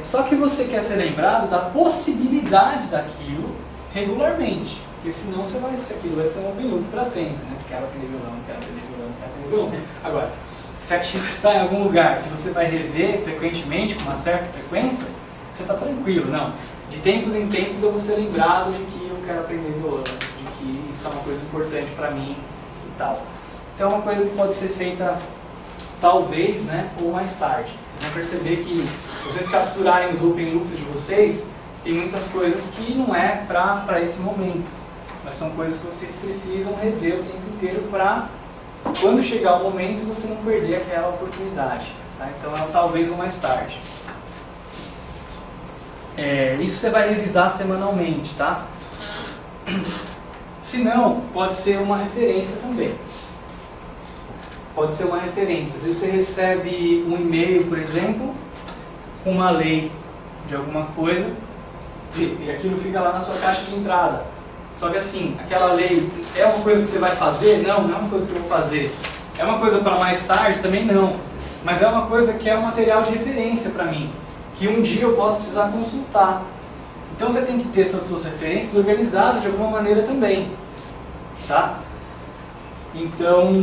Só que você quer ser lembrado da possibilidade daquilo regularmente, porque senão aquilo vai ser um open loop para sempre, né? Quero aprender violão, quero aprender violão, quero aprender violão. Agora, se aquilo está em algum lugar que você vai rever frequentemente, com uma certa frequência, você está tranquilo, não. De tempos em tempos eu vou ser lembrado de que eu quero aprender violão, de que isso é uma coisa importante para mim e tal. Então é uma coisa que pode ser feita talvez, né, ou mais tarde. Vocês vão perceber que se vocês capturarem os open loops de vocês, tem muitas coisas que não é para esse momento, mas são coisas que vocês precisam rever o tempo inteiro para quando chegar o momento você não perder aquela oportunidade. Tá? Então é o talvez ou mais tarde. Isso você vai revisar semanalmente, tá? Se não, pode ser uma referência também. Pode ser uma referência. Às vezes você recebe um e-mail, por exemplo, com uma lei de alguma coisa, e aquilo fica lá na sua caixa de entrada. Só que assim, aquela lei é uma coisa que você vai fazer? Não, não é uma coisa que eu vou fazer. É uma coisa para mais tarde? Também não. mas é uma coisa que é um material de referência para mim, que um dia eu posso precisar consultar. Então você tem que ter essas suas referências organizadas de alguma maneira também, tá? Então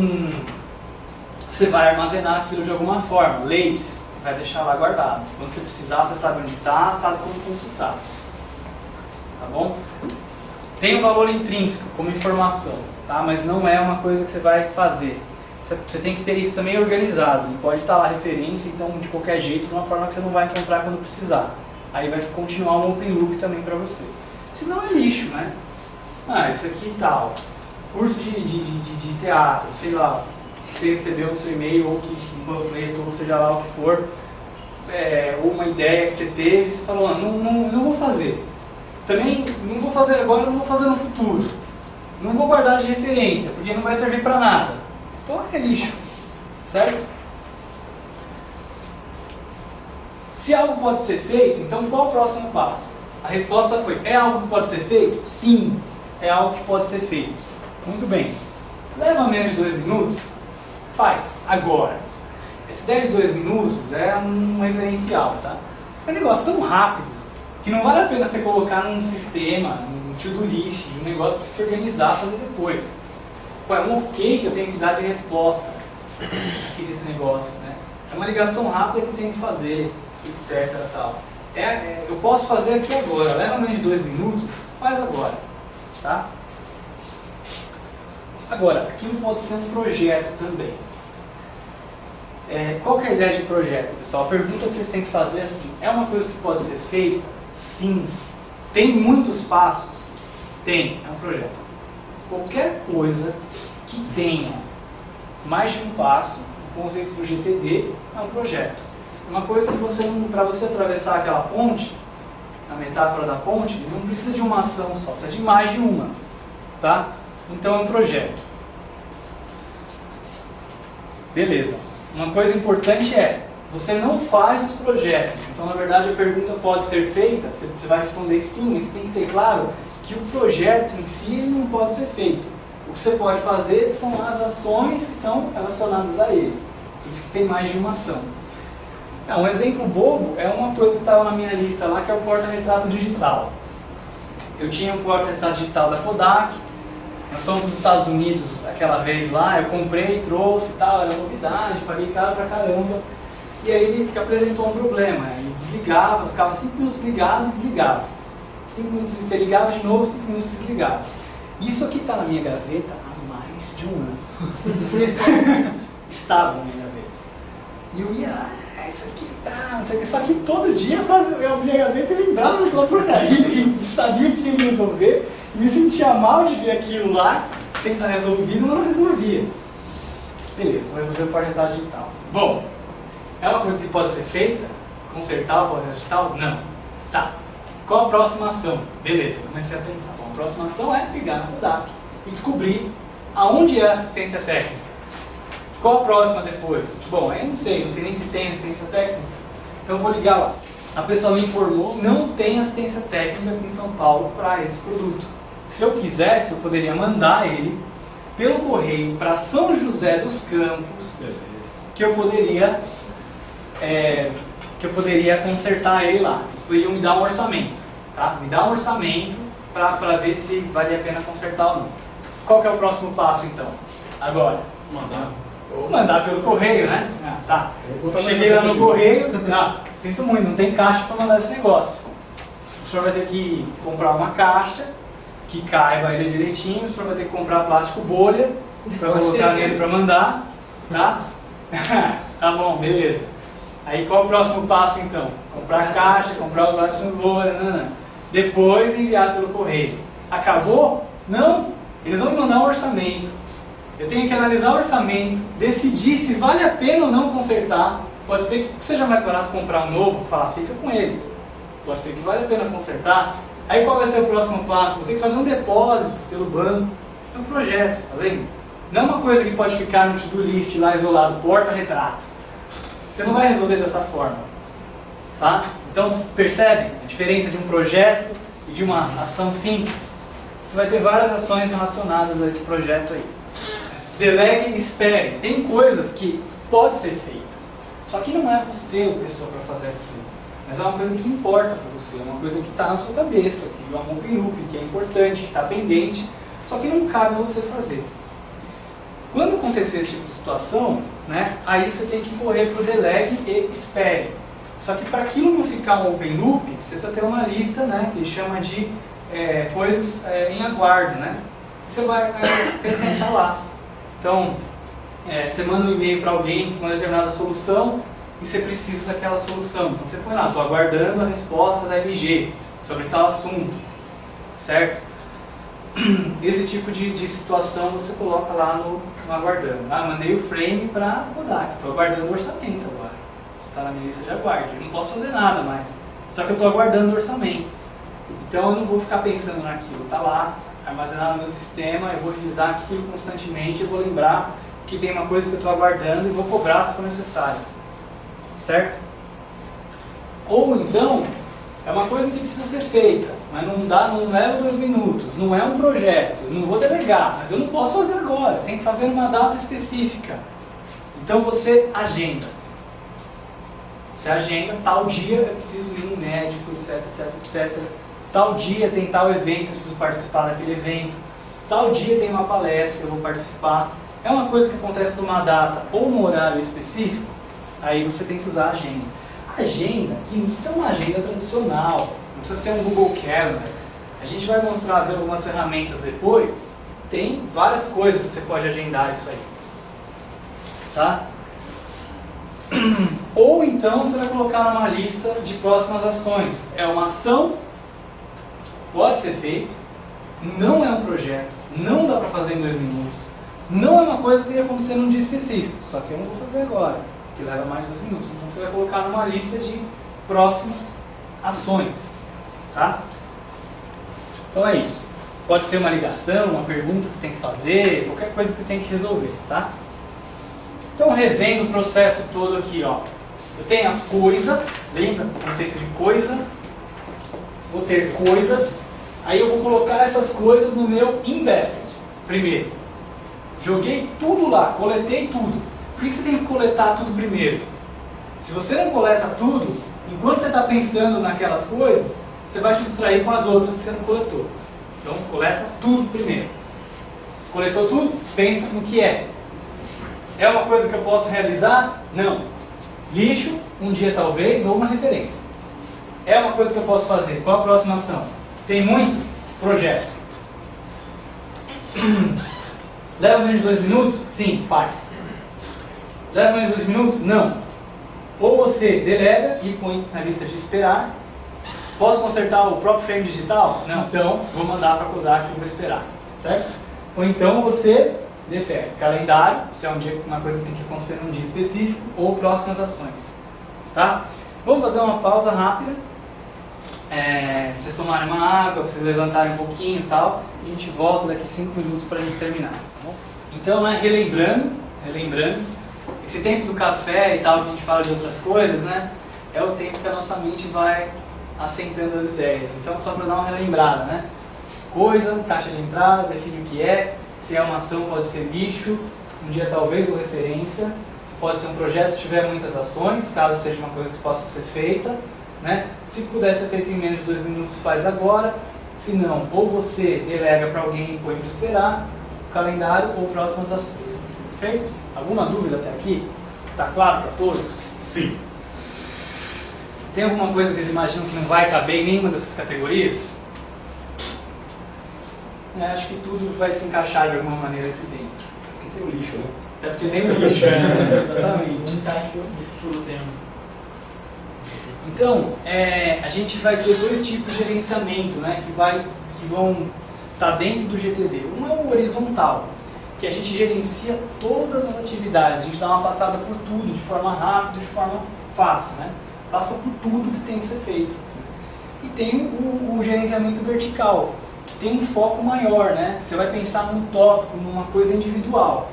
você vai armazenar aquilo de alguma forma, leis, vai deixar lá guardado. Quando você precisar, você sabe onde está, sabe como consultar, tá bom? Tem um valor intrínseco como informação, tá? Mas não é uma coisa que você vai fazer. Você tem que ter isso também organizado. Não pode estar lá referência, então de qualquer jeito, de uma forma que você não vai encontrar quando precisar. Aí vai continuar um open loop também para você. Senão é lixo, né? Ah, isso aqui e tal. Curso de teatro, sei lá. Você recebeu no seu e-mail, ou um panfleto, ou seja lá o que for, ou uma ideia que você teve, você falou, não vou fazer. Também não vou fazer agora, não vou fazer no futuro. Não vou guardar de referência, porque não vai servir para nada. Então é lixo, certo? Se algo pode ser feito, então qual o próximo passo? A resposta foi, é algo que pode ser feito? Sim, é algo que pode ser feito. Muito bem. Leva menos de 2 minutos? Faz, agora. Esse 10 de 2 minutos é um referencial, tá? É um negócio tão rápido que não vale a pena você colocar num sistema, num to-do list, um negócio para se organizar, fazer depois. Pô, é um ok que eu tenho que dar de resposta aqui desse negócio, né? É uma ligação rápida que eu tenho que fazer, etc. Tal. Eu posso fazer aqui agora, leva menos de 2 minutos, faz agora, tá? Agora, aquilo pode ser um projeto também. Qual que é a ideia de projeto, pessoal? A pergunta que vocês têm que fazer é assim, é uma coisa que pode ser feita? Sim. Tem muitos passos? Tem, é um projeto. Qualquer coisa que tenha mais de um passo, o conceito do GTD é um projeto. Uma coisa que para você atravessar aquela ponte, a metáfora da ponte, não precisa de uma ação só, precisa de mais de uma, tá? Então é um projeto. Beleza. Uma coisa importante você não faz os projetos. Então, na verdade, a pergunta pode ser feita, você vai responder que sim, mas você tem que ter claro que o projeto em si não pode ser feito. O que você pode fazer são as ações que estão relacionadas a ele. Por isso que tem mais de uma ação. Um exemplo bobo é uma coisa que estava na minha lista lá, que é o porta-retrato digital. Eu tinha um porta-retrato digital da Kodak, nós fomos dos Estados Unidos aquela vez lá, eu comprei, trouxe e tal, era novidade, paguei caro pra caramba. E aí ele apresentou um problema, ele desligava, ficava 5 minutos ligado e desligava. 5 minutos você ligava de novo, 5 minutos desligava. Isso aqui está na minha gaveta há mais de um ano. Estava na minha gaveta. E eu ia, isso aqui tá, não sei o que. Só que todo dia eu abria a gaveta e lembrava daquela porcaria, que sabia que tinha que resolver. E me sentia mal de ver aquilo lá, sem estar resolvido, mas não resolvia. Beleza, vou resolver o porta-retrato digital. Bom, é uma coisa que pode ser feita? Consertar o porta-retrato digital? Não. Tá. Qual a próxima ação? Beleza, comecei a pensar. Bom, a próxima ação é ligar na Kodak e descobrir aonde é a assistência técnica. Qual a próxima depois? Bom, aí não sei nem se tem assistência técnica. Então eu vou ligar lá. A pessoa me informou, não tem assistência técnica aqui em São Paulo para esse produto. Se eu quisesse, eu poderia mandar ele pelo correio para São José dos Campos, que eu poderia consertar ele lá. Eles poderiam me dar um orçamento, tá? Me dar um orçamento para ver se valia a pena consertar ou não. Qual que é o próximo passo então? Agora? Mandar pelo correio, né? Tá. Cheguei lá no correio, sinto muito, não tem caixa para mandar esse negócio. O senhor vai ter que comprar uma caixa que caiba ele direitinho, o senhor vai ter que comprar plástico bolha para colocar nele para mandar, tá? Tá bom, beleza. Aí qual o próximo passo então? Comprar a caixa, comprar o plástico bolha, depois enviar pelo correio. Acabou? Não, eles vão me mandar um orçamento. Eu tenho que analisar o orçamento, decidir se vale a pena ou não consertar. Pode ser que seja mais barato comprar um novo, falar, fica com ele. Pode ser que vale a pena consertar. Aí qual vai ser o próximo passo? Vou ter que fazer um depósito pelo banco. É um projeto, tá vendo? Não é uma coisa que pode ficar no to-do list lá isolado, porta-retrato. Você não vai resolver dessa forma. Tá? Então, vocês percebem a diferença de um projeto e de uma ação simples? Você vai ter várias ações relacionadas a esse projeto aí. Delegue e espere. Tem coisas que pode ser feita. Só que não é você a pessoa para fazer aquilo, mas é uma coisa que importa para você, é uma coisa que está na sua cabeça, que é um open loop, que é importante, que está pendente, só que não cabe você fazer. Quando acontecer esse tipo de situação, né, aí você tem que correr para o delegue e espere. Só que para aquilo não ficar um open loop, você precisa ter uma lista, né, que chama de coisas em aguardo, né? Você vai acrescentar lá. Então, você manda um e-mail para alguém com uma determinada solução e você precisa daquela solução. Então você põe lá, estou aguardando a resposta da MG sobre tal assunto, certo? Esse tipo de situação você coloca lá no aguardando. Mandei o frame para rodar, estou aguardando o orçamento agora. Está na minha lista de aguardo. Eu não posso fazer nada mais. Só que eu estou aguardando o orçamento. Então eu não vou ficar pensando naquilo. Está lá, armazenado no meu sistema, eu vou revisar aquilo constantemente, eu vou lembrar que tem uma coisa que eu estou aguardando e vou cobrar se for necessário. Certo? Ou então, é uma coisa que precisa ser feita, mas não leva 2 minutos, não é um projeto, não vou delegar, mas eu não posso fazer agora, tem que fazer numa data específica. Então você agenda. Você agenda, tal dia eu preciso ir no médico, etc, etc, etc. Tal dia tem tal evento, eu preciso participar daquele evento. Tal dia tem uma palestra, eu vou participar. É uma coisa que acontece numa data ou num horário específico, aí você tem que usar a agenda. A agenda, que não precisa ser uma agenda tradicional, não precisa ser um Google Calendar. A gente vai mostrar ver algumas ferramentas depois, tem várias coisas que você pode agendar isso aí. Tá? Ou então você vai colocar numa lista de próximas ações. É uma ação, pode ser feito, não é um projeto, não dá para fazer em 2 minutos, não é uma coisa que ia acontecer num dia específico, só que eu não vou fazer agora, que leva mais de 2 minutos. Então você vai colocar numa lista de próximas ações. Tá? Então é isso. Pode ser uma ligação, uma pergunta que tem que fazer, qualquer coisa que tem que resolver. Tá? Então, revendo o processo todo aqui, ó. Eu tenho as coisas, lembra o conceito de coisa? Vou ter coisas, aí eu vou colocar essas coisas no meu investment, primeiro. Joguei tudo lá, coletei tudo. Por que você tem que coletar tudo primeiro? Se você não coleta tudo, enquanto você está pensando naquelas coisas, você vai se distrair com as outras que você não coletou. Então, coleta tudo primeiro. Coletou tudo? Pensa no que é. É uma coisa que eu posso realizar? Não. Lixo, um dia talvez, ou uma referência. É uma coisa que eu posso fazer. Qual a próxima ação? Tem muitas? Projeto. Leva menos de 2 minutos? Sim, faz. Leva menos de 2 minutos? Não. Ou você delega e põe na lista de esperar. Posso consertar o próprio frame digital? Não. Então, vou mandar para codar que eu vou esperar. Certo? Ou então você defere calendário, se é uma coisa que tem que acontecer num dia específico, ou próximas ações. Tá? Vamos fazer uma pausa rápida. Pra vocês tomarem uma água, pra vocês levantarem um pouquinho e tal. E a gente volta daqui 5 minutos para a gente terminar. Tá bom? Então, relembrando, esse tempo do café e tal, que a gente fala de outras coisas, né? É o tempo que a nossa mente vai assentando as ideias. Então, só para dar uma relembrada, né? Coisa, caixa de entrada, define o que é. Se é uma ação, pode ser lixo, um dia talvez, ou referência. Pode ser um projeto se tiver muitas ações, caso seja uma coisa que possa ser feita. Né? Se puder ser feito em menos de 2 minutos, faz agora. Se não, ou você delega para alguém e põe para esperar, calendário ou próximas ações. Perfeito? Alguma dúvida até aqui? Está claro para todos? Sim. Tem alguma coisa que eles imaginam que não vai caber em nenhuma dessas categorias? Acho que tudo vai se encaixar de alguma maneira aqui dentro. Porque tem o lixo, né? Até porque tem o lixo, né? Exatamente. Tudo tem. Então, a gente vai ter 2 tipos de gerenciamento, né, que vão estar dentro do GTD. Um é o horizontal, que a gente gerencia todas as atividades, a gente dá uma passada por tudo, de forma rápida, de forma fácil, né? Passa por tudo que tem que ser feito. E tem o gerenciamento vertical, que tem um foco maior, né? Você vai pensar num tópico, numa coisa individual.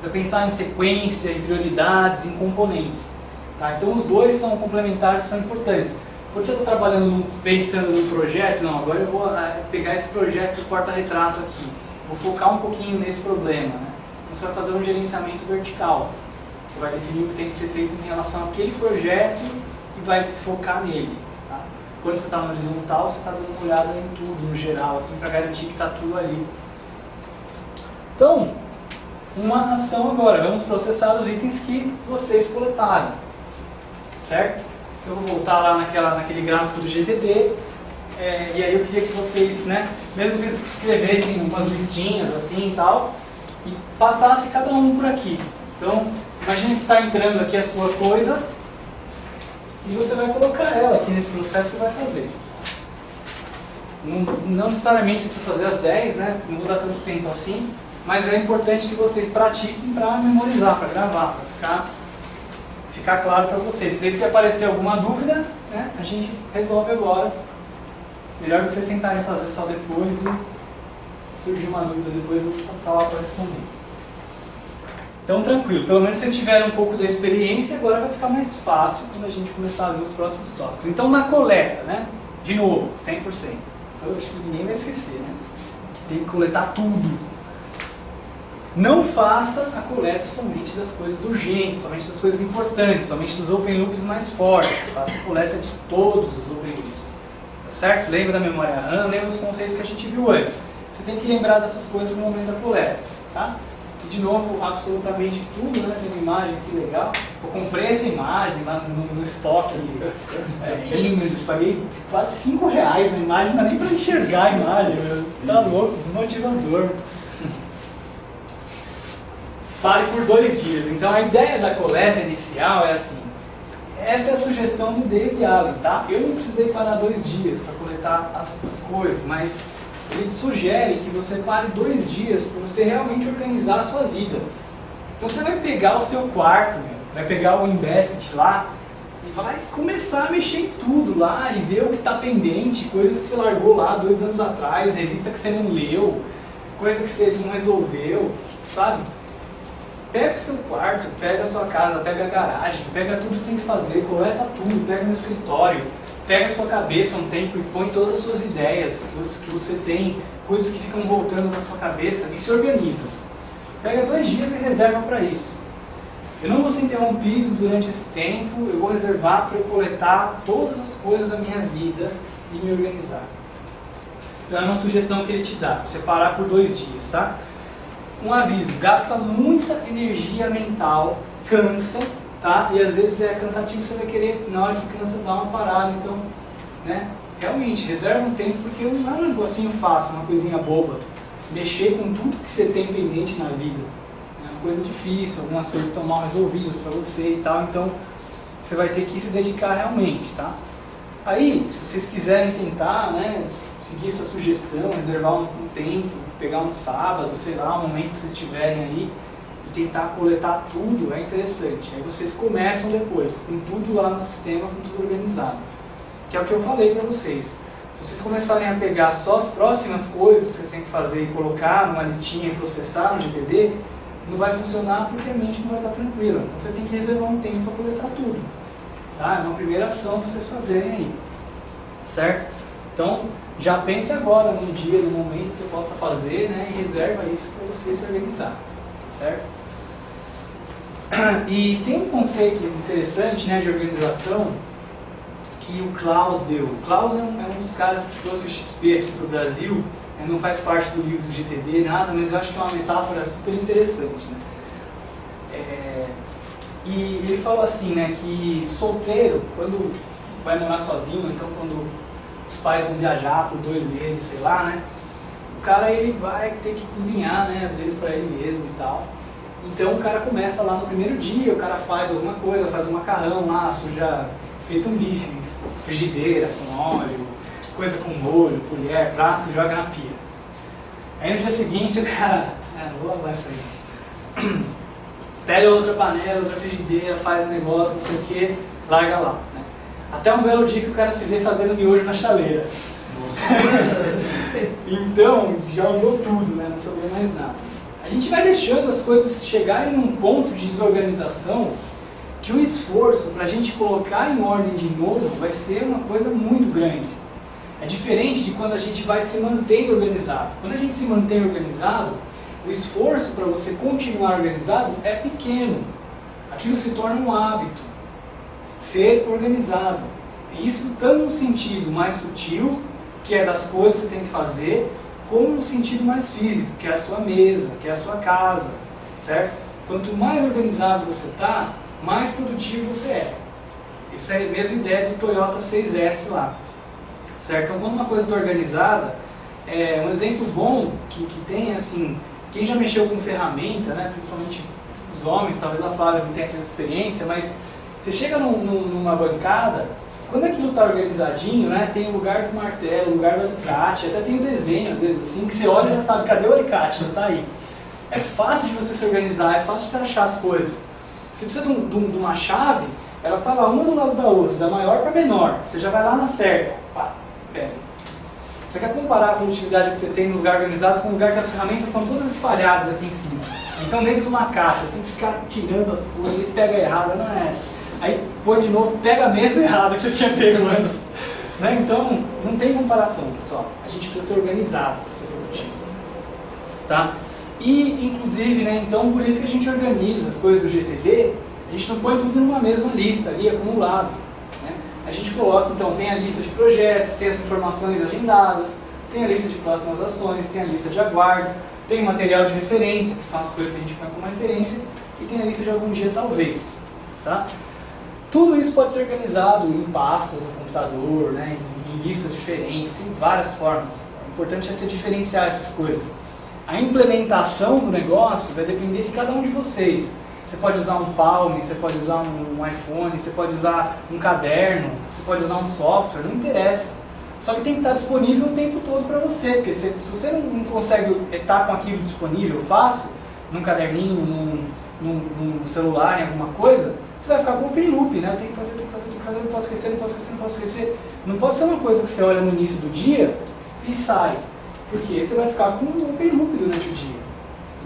Vai pensar em sequência, em prioridades, em componentes. Tá? Então os dois são complementares, são importantes. Quando você está trabalhando, pensando no projeto, não, agora eu vou pegar esse projeto do porta-retrato aqui, vou focar um pouquinho nesse problema. Né? Então você vai fazer um gerenciamento vertical. Você vai definir o que tem que ser feito em relação àquele projeto e vai focar nele. Tá? Quando você está no horizontal, você está dando uma olhada em tudo, no geral, assim, para garantir que está tudo ali. Então, uma ação agora, vamos processar os itens que vocês coletaram, certo? Eu vou voltar lá naquele gráfico do GTD, e aí eu queria que vocês, né, mesmo vocês escrevessem umas listinhas assim e tal, e passasse cada um por aqui. Então, imagine que está entrando aqui a sua coisa, e você vai colocar ela aqui nesse processo e vai fazer. Não necessariamente você precisa fazer as 10, né, não vou dar tanto tempo assim, mas é importante que vocês pratiquem para memorizar, para gravar, para ficar claro para vocês. Se aparecer alguma dúvida, né, a gente resolve agora. Melhor que vocês sentarem fazer só depois e surgir uma dúvida depois eu vou estar lá para responder. Então tranquilo, pelo menos vocês tiveram um pouco da experiência, agora vai ficar mais fácil quando a gente começar a ver os próximos tópicos. Então na coleta, né, de novo, 100%. Isso eu acho que ninguém vai esquecer, né? Que tem que coletar tudo. Não faça a coleta somente das coisas urgentes, somente das coisas importantes, somente dos open loops mais fortes. Faça a coleta de todos os open loops. Tá certo? Lembra da memória RAM, lembra dos conceitos que a gente viu antes. Você tem que lembrar dessas coisas no momento da coleta. Tá? E de novo, absolutamente tudo, né? Tem uma imagem aqui legal. Eu comprei essa imagem lá no estoque Images, paguei quase R$5 na imagem, não dá nem para enxergar a imagem. Tá louco, desmotivador. Pare por 2 dias. Então a ideia da coleta inicial é assim. Essa é a sugestão do David Allen, tá? Eu não precisei parar 2 dias para coletar as coisas, mas ele sugere que você pare 2 dias para você realmente organizar a sua vida. Então você vai pegar o seu quarto, vai pegar o InBasket lá e vai começar a mexer em tudo lá e ver o que está pendente, coisas que você largou lá 2 anos atrás, revista que você não leu, coisa que você não resolveu, sabe? Pega o seu quarto, pega a sua casa, pega a garagem, pega tudo que você tem que fazer, coleta tudo, pega no escritório, pega a sua cabeça um tempo e põe todas as suas ideias que você tem, coisas que ficam voltando na sua cabeça e se organiza. Pega 2 dias e reserva para isso. Eu não vou ser interrompido durante esse tempo, eu vou reservar para eu coletar todas as coisas da minha vida e me organizar. Então é uma sugestão que ele te dá, você parar por 2 dias, tá? Um aviso, gasta muita energia mental, cansa, tá? E às vezes é cansativo, você vai querer, na hora que cansa, dar uma parada. Então, né? Realmente, reserva um tempo, porque não é um negocinho fácil, uma coisinha boba. Mexer com tudo que você tem pendente na vida. É uma coisa difícil, algumas coisas estão mal resolvidas para você e tal, então você vai ter que se dedicar realmente, tá? Aí, se vocês quiserem tentar, né, seguir essa sugestão, reservar um tempo, pegar um sábado, sei lá, um momento que vocês tiverem aí e tentar coletar tudo, é interessante. Aí vocês começam depois, com tudo lá no sistema, com tudo organizado. Que é o que eu falei para vocês. Se vocês começarem a pegar só as próximas coisas que vocês têm que fazer e colocar numa listinha e processar no GTD, não vai funcionar porque a mente não vai estar tranquila. Então você tem que reservar um tempo para coletar tudo. Tá? É uma primeira ação para vocês fazerem aí. Certo? Então, já pense agora, no dia, no momento que você possa fazer, né, e reserva isso para você se organizar, certo? E tem um conceito interessante, né, de organização que o Klaus deu. O Klaus é um dos caras que trouxe o XP aqui para o Brasil, não faz parte do livro do GTD, nada, mas eu acho que é uma metáfora super interessante, né? E ele falou assim, né, que solteiro, quando vai morar sozinho, então quando os pais vão viajar por 2 meses, sei lá, né? O cara, ele vai ter que cozinhar, né? Às vezes para ele mesmo e tal. Então o cara começa lá no primeiro dia, o cara faz alguma coisa, faz um macarrão lá, suja, feito um bife, frigideira com óleo, coisa com molho, colher, prato, joga na pia. Aí no dia seguinte o cara, não vou lavar isso aí. Pega outra panela, outra frigideira, faz um negócio, não sei o que, larga lá. Até um belo dia que o cara se vê fazendo miojo na chaleira. Então, já usou tudo, né? Não sobrou mais nada. A gente vai deixando as coisas chegarem num ponto de desorganização que o esforço para a gente colocar em ordem de novo vai ser uma coisa muito grande. É diferente de quando a gente vai se mantendo organizado. Quando a gente se mantém organizado, o esforço para você continuar organizado é pequeno. aquilo se torna um hábito, ser organizado. E isso tanto no sentido mais sutil, que é das coisas que você tem que fazer, como no sentido mais físico, que é a sua mesa, que é a sua casa, certo? Quanto mais organizado você está, mais produtivo você é. Isso é a mesma ideia do Toyota 6S lá, certo? Então, quando uma coisa está organizada, um exemplo bom que tem, assim, quem já mexeu com ferramenta, né, principalmente os homens, talvez a Flávia não tenha tido experiência, mas você chega numa bancada, quando aquilo está organizadinho, né, tem o lugar do martelo, o lugar do alicate, até tem o desenho, às vezes, assim, que você olha e já sabe, cadê o alicate? Não está aí. É fácil de você se organizar, é fácil de você achar as coisas. Se precisa de uma chave, ela está lá uma do lado da outra, da maior para menor. Você já vai lá na certa, pá, pega. Você quer comparar a produtividade que você tem no lugar organizado com um lugar que as ferramentas estão todas espalhadas aqui em cima. Então, dentro de uma caixa, você tem que ficar tirando as coisas e pega errada, não é essa. Aí põe de novo, pega a mesma errada que você tinha pego antes. Né? Então, não tem comparação, pessoal. A gente precisa ser organizado para ser produtivo. Tá? E, inclusive, né, então, por isso que a gente organiza as coisas do GTD, a gente não põe tudo numa mesma lista ali, acumulado. Né? A gente coloca, então, tem a lista de projetos, tem as informações agendadas, tem a lista de próximas ações, tem a lista de aguardo, tem o material de referência, que são as coisas que a gente põe como referência, e tem a lista de algum dia, talvez. Tá? Tudo isso pode ser organizado em pastas no computador, né, em listas diferentes, tem várias formas. O importante é se diferenciar essas coisas. A implementação do negócio vai depender de cada um de vocês. Você pode usar um Palm, você pode usar um iPhone, você pode usar um caderno, você pode usar um software, não interessa. Só que tem que estar disponível o tempo todo para você, porque se você não consegue estar com aquilo disponível fácil, num caderninho, num celular, em alguma coisa, você vai ficar com o open loop, né? Eu tenho que fazer, não posso esquecer. Não pode ser uma coisa que você olha no início do dia e sai, porque você vai ficar com o open loop durante o dia.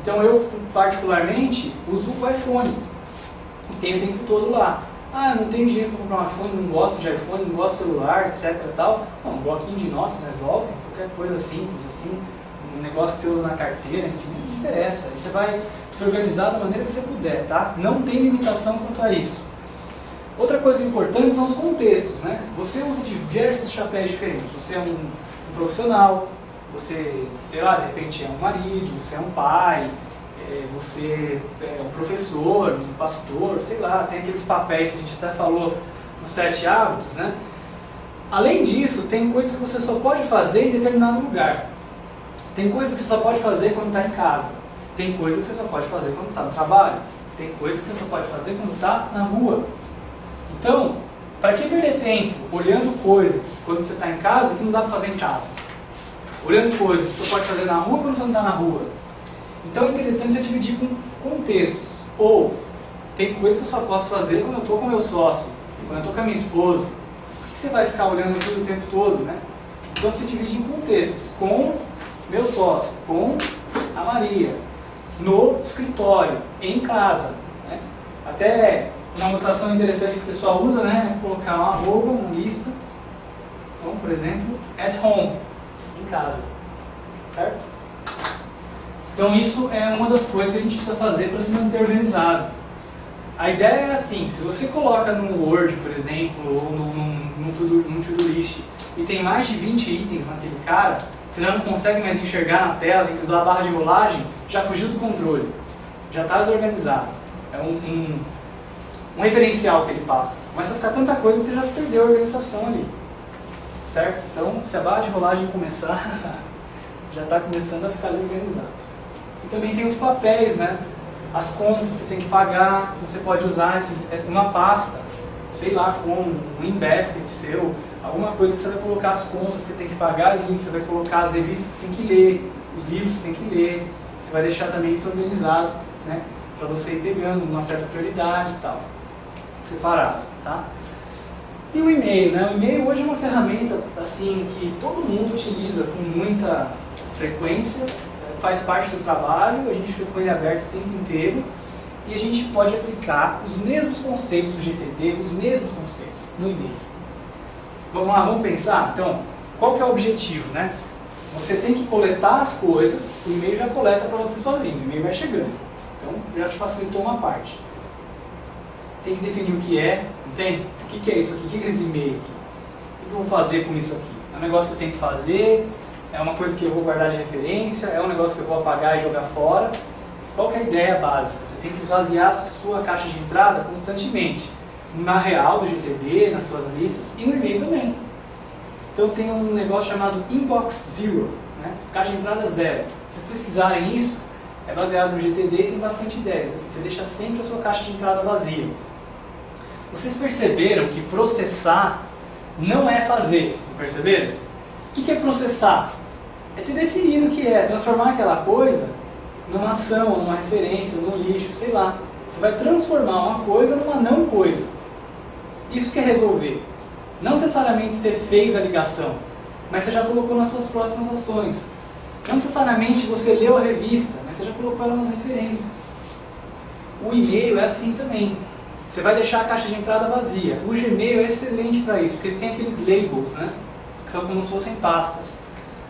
Então eu, particularmente, uso o iPhone e tenho o tempo todo lá. Ah, não tenho dinheiro para comprar um iPhone, não gosto de iPhone, não gosto de celular, etc. Tal. Não, um bloquinho de notas resolve, qualquer coisa simples assim, um negócio que você usa na carteira, enfim, não interessa. Aí você vai se organizar da maneira que você puder, tá? Não tem limitação quanto a isso. Outra coisa importante são os contextos, né? Você usa diversos chapéus diferentes. Você é um profissional, você, sei lá, de repente é um marido, você é um pai, você é um professor, um pastor, sei lá, tem aqueles papéis que a gente até falou nos 7 hábitos, né? Além disso, tem coisas que você só pode fazer em determinado lugar. Tem coisas que você só pode fazer quando está em casa. Tem coisas que você só pode fazer quando está no trabalho. Tem coisas que você só pode fazer quando está na rua. Então, para que perder tempo olhando coisas quando você está em casa que não dá para fazer em casa? Olhando coisas que você pode fazer na rua quando você não está na rua. Então é interessante você dividir com contextos. Ou, tem coisas que eu só posso fazer quando eu estou com meu sócio, quando eu estou com a minha esposa. Por que você vai ficar olhando tudo o tempo todo, né? Então se divide em contextos. Com meu sócio, com a Maria, no escritório, em casa. Né? Até uma anotação interessante que o pessoal usa, né? É colocar um arroba, uma lista. Então, por exemplo, at home, em casa. Certo? Então isso é uma das coisas que a gente precisa fazer para se manter organizado. A ideia é assim, se você coloca no Word, por exemplo, ou num to-do list, e tem mais de 20 itens naquele cara, você já não consegue mais enxergar na tela, tem que usar a barra de rolagem, já fugiu do controle, já está desorganizado. É um referencial que ele passa. Começa a ficar tanta coisa que você já se perdeu a organização ali. Certo? Então, se a barra de rolagem começar, já está começando a ficar desorganizado. E também tem os papéis, né? As contas que você tem que pagar, você pode usar uma pasta, sei lá, com um in-basket seu, alguma coisa que você vai colocar as contas que você tem que pagar ali, que você vai colocar as revistas que você tem que ler, os livros que você tem que ler, você vai deixar também isso organizado, né? Para você ir pegando uma certa prioridade e tal, separado, tá? E o e-mail, né? O e-mail hoje é uma ferramenta, assim, que todo mundo utiliza com muita frequência, faz parte do trabalho, a gente fica com ele aberto o tempo inteiro e a gente pode aplicar os mesmos conceitos do GTD, os mesmos conceitos no e-mail. Vamos lá, vamos pensar? Então, qual que é o objetivo, né? Você tem que coletar as coisas, o e-mail já coleta para você sozinho, o e-mail vai chegando. Então, já te facilitou uma parte. tem que definir o que é, não tem? O que é isso aqui? O que é esse e-mail aqui? O que eu vou fazer com isso aqui? É um negócio que eu tenho que fazer? É uma coisa que eu vou guardar de referência? É um negócio que eu vou apagar e jogar fora? Qual que é a ideia básica? Você tem que esvaziar a sua caixa de entrada constantemente. Na real do GTD, nas suas listas e no e-mail também. Então tem um negócio chamado Inbox Zero, né? Caixa de entrada zero. Se vocês pesquisarem isso, é baseado no GTD e tem bastante ideias. Assim, você deixa sempre a sua caixa de entrada vazia. Vocês perceberam que processar não é fazer, não perceberam? O que é processar? É ter definido o que é, transformar aquela coisa numa ação, numa referência, num lixo, sei lá. Você vai transformar uma coisa numa não coisa. Isso que é resolver. Não necessariamente você fez a ligação, mas você já colocou nas suas próximas ações. Não necessariamente você leu a revista, mas você já colocou ela nas referências. O e-mail é assim também. Você vai deixar a caixa de entrada vazia. O Gmail é excelente para isso, porque ele tem aqueles labels, né? Que são como se fossem pastas.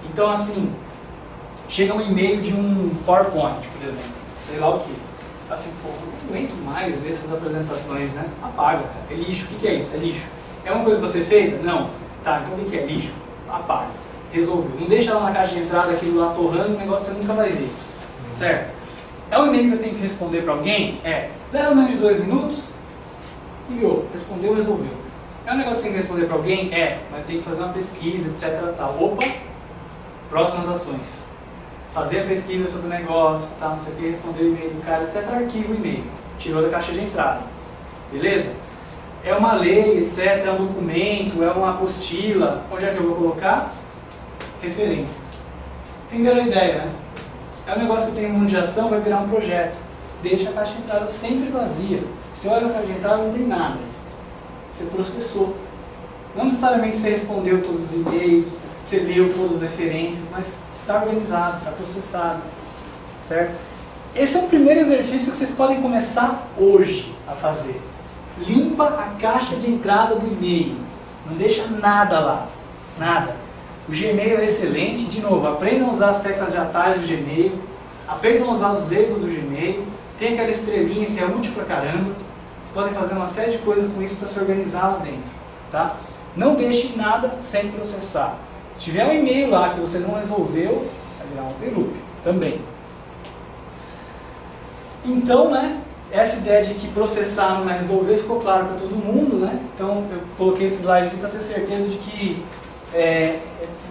Então, assim, chega um e-mail de um PowerPoint, por exemplo, sei lá o que. Assim, pô, eu não aguento mais ver essas apresentações, né? Apaga, cara. É lixo. O que é isso? É lixo. É uma coisa para ser feita? Não. Tá, então o que é lixo? Apaga. Resolveu. Não deixa lá na caixa de entrada aquilo lá torrando, o negócio você nunca vai ver. Certo? É um e-mail que eu tenho que responder para alguém? É. Leva menos de 2 minutos? Enviou. Respondeu, resolveu. É um negócio que tem que responder para alguém? É. Mas tem que fazer uma pesquisa, etc. Tal. Opa! Próximas ações. Fazer a pesquisa sobre o negócio, tal, não sei o que, responder o e-mail do cara, etc. Arquiva o e-mail. Tirou da caixa de entrada. Beleza? É uma lei, etc. É um documento, é uma apostila. Onde é que eu vou colocar? Referências. Entenderam a ideia, né? É um negócio que tem um monte de ação, vai virar um projeto. Deixa a caixa de entrada sempre vazia. Você olha a caixa de entrada, não tem nada. Você processou. Não necessariamente você respondeu todos os e-mails, você leu todas as referências, mas está organizado, está processado. Certo? Esse é o primeiro exercício que vocês podem começar hoje a fazer. Limpa a caixa de entrada do e-mail. Não deixa nada lá. Nada. O Gmail é excelente. De novo, aprendam a usar as teclas de atalho do Gmail. Aprendam a usar os labels do Gmail. Tem aquela estrelinha que é útil pra caramba. Vocês podem fazer uma série de coisas com isso para se organizar lá dentro. Tá? Não deixe nada sem processar. Se tiver um e-mail lá que você não resolveu, vai virar um open loop também. Então, né? Essa ideia de que processar não é resolver ficou claro para todo mundo, né? Então eu coloquei esse slide aqui para ter certeza de que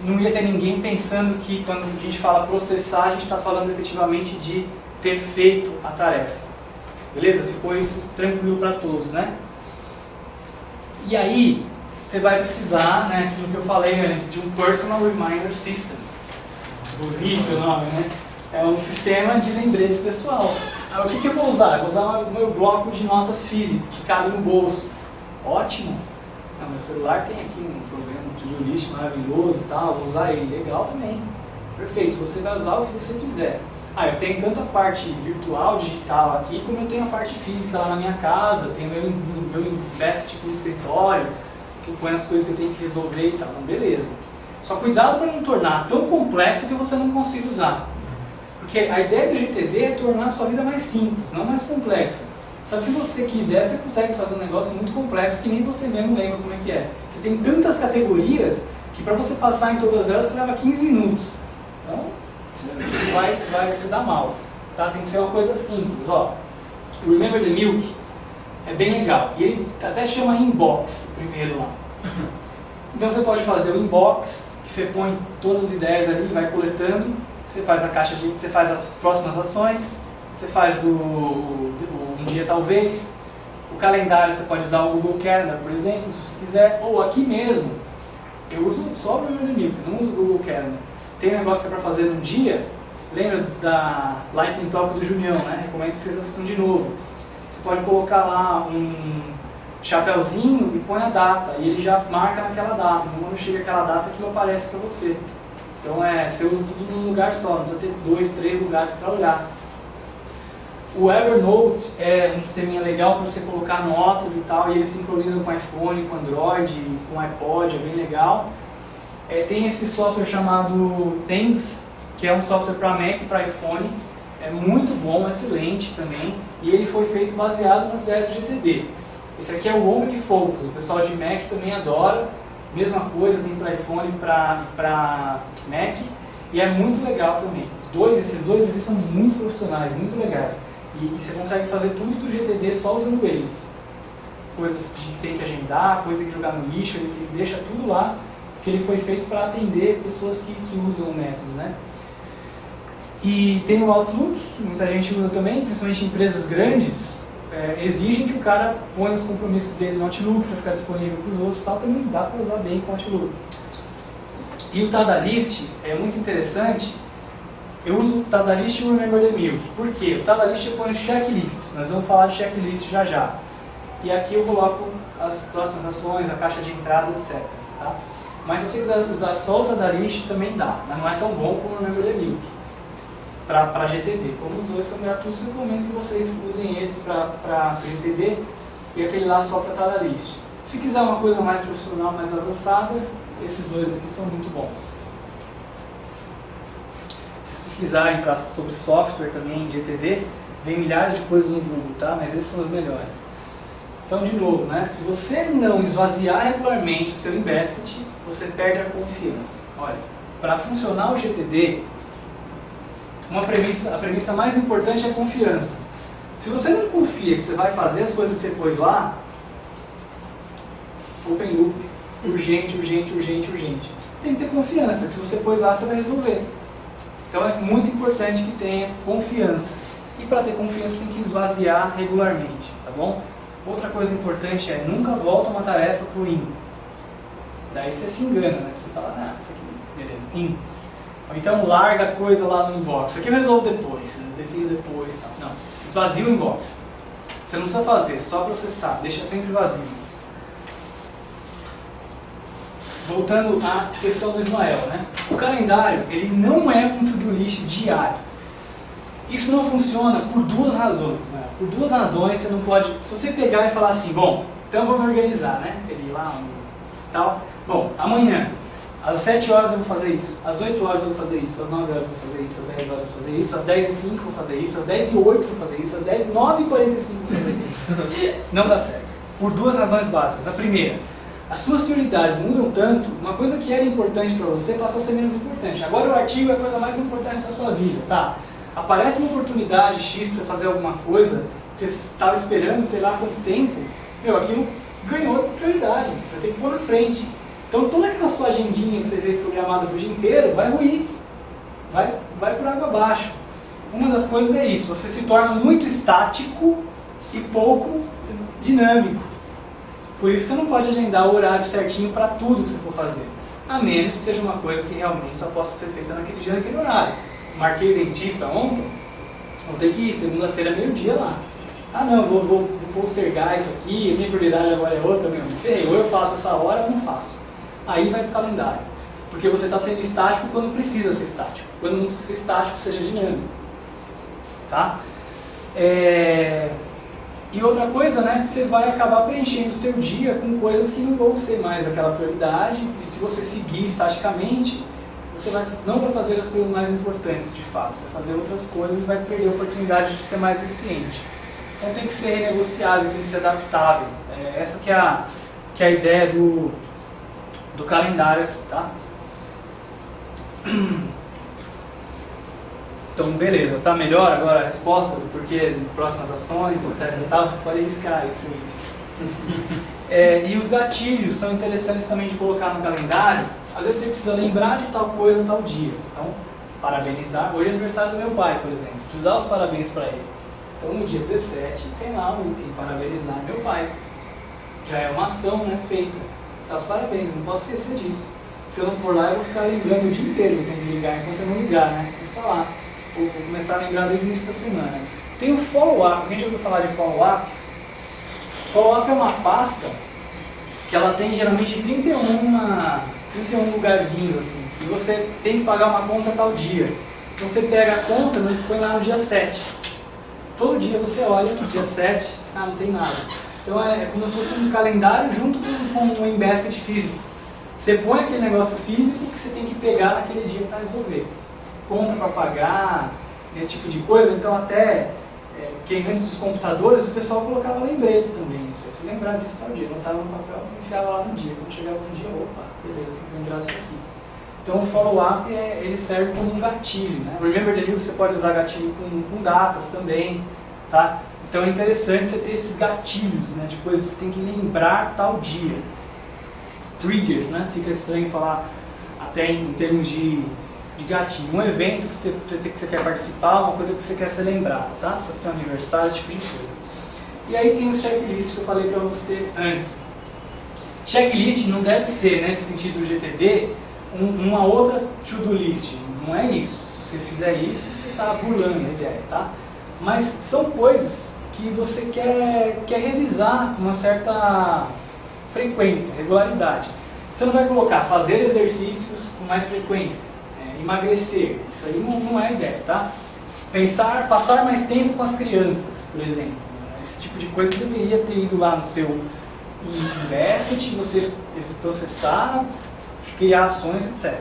não ia ter ninguém pensando que quando a gente fala processar, a gente está falando efetivamente de ter feito a tarefa. Beleza? Ficou isso tranquilo para todos, né? E aí, você vai precisar, né, aquilo que eu falei antes, de um Personal Reminder System. Bonito o nome, né? É um sistema de lembrete pessoal. O que eu vou usar? Eu vou usar o meu bloco de notas físico, que cabe no bolso. Ótimo! Não, meu celular tem aqui um programa de list maravilhoso e tal, vou usar ele. Legal também. Perfeito, você vai usar o que você quiser. Eu tenho tanto a parte virtual, digital aqui, como eu tenho a parte física lá na minha casa, eu tenho meu invest no escritório, que eu ponho as coisas que eu tenho que resolver e tal. Então, beleza. Só cuidado para não tornar tão complexo que você não consiga usar. Porque a ideia do GTD é tornar a sua vida mais simples, não mais complexa. Só que se você quiser, você consegue fazer um negócio muito complexo que nem você mesmo lembra como é que é. Você tem tantas categorias que para você passar em todas elas você leva 15 minutos. Então, você vai se dar mal. Tá? Tem que ser uma coisa simples. Ó, Remember the Milk é bem legal. E ele até chama inbox primeiro lá. Então você pode fazer o inbox, que você põe todas as ideias ali, vai coletando. Você faz a caixa de... Você faz as próximas ações. Você faz um dia talvez. O calendário você pode usar o Google Calendar, por exemplo, se você quiser. Ou aqui mesmo. Eu uso só o Remember the Milk, não uso o Google Calendar. Tem um negócio que é para fazer num dia. Lembra da Life in Talk do Junião, né? Recomendo que vocês assistam de novo. Você pode colocar lá um chapéuzinho e põe a data. E ele já marca naquela data. Quando chega aquela data, aquilo aparece para você. Então você usa tudo num lugar só. Não precisa ter 2, 3 lugares para olhar. O Evernote é um sisteminha legal para você colocar notas e tal. E ele sincroniza com o iPhone, com o Android, com o iPod. É bem legal. Tem esse software chamado Things, que é um software para Mac e para iPhone. É muito bom, excelente também. E ele foi feito baseado nas ideias do GTD. Esse aqui é o OmniFocus, o pessoal de Mac também adora. Mesma coisa, tem para iPhone e para Mac. E é muito legal também. Esses dois eles são muito profissionais, muito legais. E você consegue fazer tudo do GTD só usando eles. Coisas que tem que agendar, coisa que jogar no lixo, ele deixa tudo lá, porque ele foi feito para atender pessoas que usam o método, né? E tem o Outlook, que muita gente usa também, principalmente empresas grandes, exigem que o cara ponha os compromissos dele no Outlook para ficar disponível para os outros e tal, também dá para usar bem com o Outlook. E o Tadalist é muito interessante. Eu uso o Tadalist e o Remember the Milk. Por quê? O Tadalist eu ponho checklists. Nós vamos falar de checklist já já. E aqui eu coloco as próximas ações, a caixa de entrada, etc. Tá? Mas se você quiser usar só o Tadalist também dá. Mas não é tão bom como o Remember the Milk para GTD. Como os dois são gratuitos, eu recomendo que vocês usem esse para GTD e aquele lá só para Tadalist. Se quiser uma coisa mais profissional, mais avançada, esses dois aqui são muito bons. Se vocês pesquisarem sobre software também, GTD, vem milhares de coisas no Google, tá? Mas esses são os melhores. Então, de novo, né? Se você não esvaziar regularmente o seu Inbasket, você perde a confiança. Olha, para funcionar o GTD, a premissa mais importante é a confiança. Se você não confia que você vai fazer as coisas que você pôs lá, open loop, urgente, urgente, urgente, urgente. Tem que ter confiança, que se você pôs lá, você vai resolver. Então é muito importante que tenha confiança. E para ter confiança tem que esvaziar regularmente, tá bom? Outra coisa importante é nunca volta uma tarefa para o in. Daí você se engana, né? Você fala, isso aqui, beleza, in. Ou então larga a coisa lá no inbox. Isso aqui eu resolvo depois, defino depois, tal. Não, esvazia o inbox. Você não precisa fazer, só processar, deixa sempre vazio. Voltando à questão do Ismael, né? O calendário, ele não é um to-do list diário. Isso não funciona por duas razões, né? Por duas razões você não pode... Se você pegar e falar assim, bom, então vamos organizar, né? Ele lá, tal. Bom, amanhã, às 7 horas eu vou fazer isso, às 8 horas eu vou fazer isso, às 9 horas eu vou fazer isso, às 10 horas eu vou fazer isso, às 10h05 eu vou fazer isso, às 10h08 eu vou fazer isso, às 9h45 eu vou fazer isso. Não dá certo. Por duas razões básicas. A primeira, as suas prioridades mudam tanto, uma coisa que era importante para você passa a ser menos importante. Agora o artigo é a coisa mais importante da sua vida, tá? Aparece uma oportunidade X para fazer alguma coisa, você estava esperando sei lá quanto tempo, aquilo ganhou prioridade, você tem que pôr na frente. Então toda aquela sua agendinha que você fez programada para o dia inteiro vai ruir, vai por água abaixo. Uma das coisas é isso, você se torna muito estático e pouco dinâmico. Por isso você não pode agendar o horário certinho para tudo que você for fazer, a menos que seja uma coisa que realmente só possa ser feita naquele dia, naquele horário. Marquei o dentista ontem, vou ter que ir, segunda-feira, meio-dia lá. Ah não, vou postergar isso aqui, a minha prioridade agora é outra, me ferrei, ou eu faço essa hora ou não faço. Aí vai para o calendário, porque você está sendo estático quando precisa ser estático. Quando não precisa ser estático, seja dinâmico. Tá? E outra coisa, né, que você vai acabar preenchendo o seu dia com coisas que não vão ser mais aquela prioridade, e se você seguir estaticamente, você não vai fazer as coisas mais importantes de fato, você vai fazer outras coisas e vai perder a oportunidade de ser mais eficiente. Então tem que ser renegociável, tem que ser adaptável. Essa que é a ideia do calendário aqui, tá? Então, beleza, tá melhor agora a resposta do porquê, próximas ações, etc. Pode riscar isso aí. E os gatilhos são interessantes também de colocar no calendário. Às vezes você precisa lembrar de tal coisa, tal dia. Então, parabenizar. Hoje é aniversário do meu pai, por exemplo. Preciso dar os parabéns para ele. Então, no dia 17, tem lá um item, parabenizar meu pai. Já é uma ação, né, feita. Dá os parabéns, não posso esquecer disso. Se eu não for lá, eu vou ficar lembrando o dia inteiro que eu tenho que ligar, enquanto eu não ligar, né? Está lá. Vou começar a lembrar desde o início da semana. Tem o follow-up. Quem já ouviu falar de follow-up? Follow-up é uma pasta que ela tem geralmente 31 lugarzinhos assim. E você tem que pagar uma conta tal dia. Então você pega a conta e põe lá no dia 7. Todo dia você olha no dia 7, não tem nada. Então é como se fosse um calendário junto com um Inbasket físico. Você põe aquele negócio físico que você tem que pegar naquele dia para resolver. Conta para pagar, esse tipo de coisa. Então até que antes dos computadores, o pessoal colocava lembretes também. Isso, se lembrar disso tal dia, anotava no papel e enfiava lá no dia. Quando chegava no dia, opa, beleza, tem que lembrar disso aqui. Então o follow-up ele serve como um gatilho, né? O Remember the New você pode usar gatilho com datas também, tá? Então é interessante você ter esses gatilhos, né? De coisas que você tem que lembrar tal dia. Triggers, né? Fica estranho falar até em termos de gatilho. Um evento que você quer participar, uma coisa que você quer ser lembrado, tá? Pode ser um aniversário, esse tipo de coisa. E aí tem os checklists que eu falei para você antes. Checklist não deve ser, nesse sentido do GTD, uma outra to-do list. Não é isso. Se você fizer isso, você está burlando a ideia, tá? Mas são coisas que você quer revisar com uma certa frequência, regularidade. Você não vai colocar fazer exercícios com mais frequência, emagrecer. Isso aí não é a ideia, tá? Passar mais tempo com as crianças, por exemplo. Esse tipo de coisa deveria ter ido lá no seu Invest, você processar, criar ações, etc.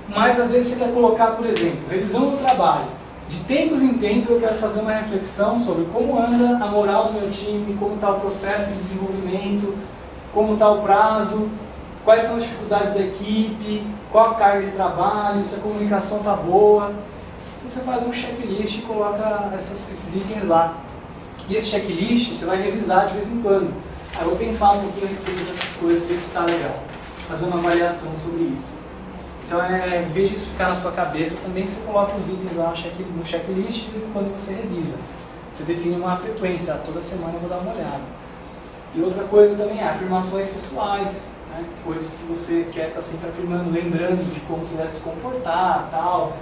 Mas às vezes você quer colocar, por exemplo, revisão do trabalho. De tempos em tempos eu quero fazer uma reflexão sobre como anda a moral do meu time, como está o processo de desenvolvimento, como está o prazo, quais são as dificuldades da equipe, qual a carga de trabalho, se a comunicação está boa. Então você faz um checklist e coloca esses itens lá. E esse checklist você vai revisar de vez em quando. Aí eu vou pensar um pouquinho a respeito dessas coisas, ver se está legal. Fazer uma avaliação sobre isso. Então, em vez disso ficar na sua cabeça, também você coloca os itens lá no checklist e de vez em quando você revisa. Você define uma frequência, toda semana eu vou dar uma olhada. E outra coisa também é afirmações pessoais, né? Coisas que você quer estar sempre afirmando, lembrando de como você deve se comportar, tal.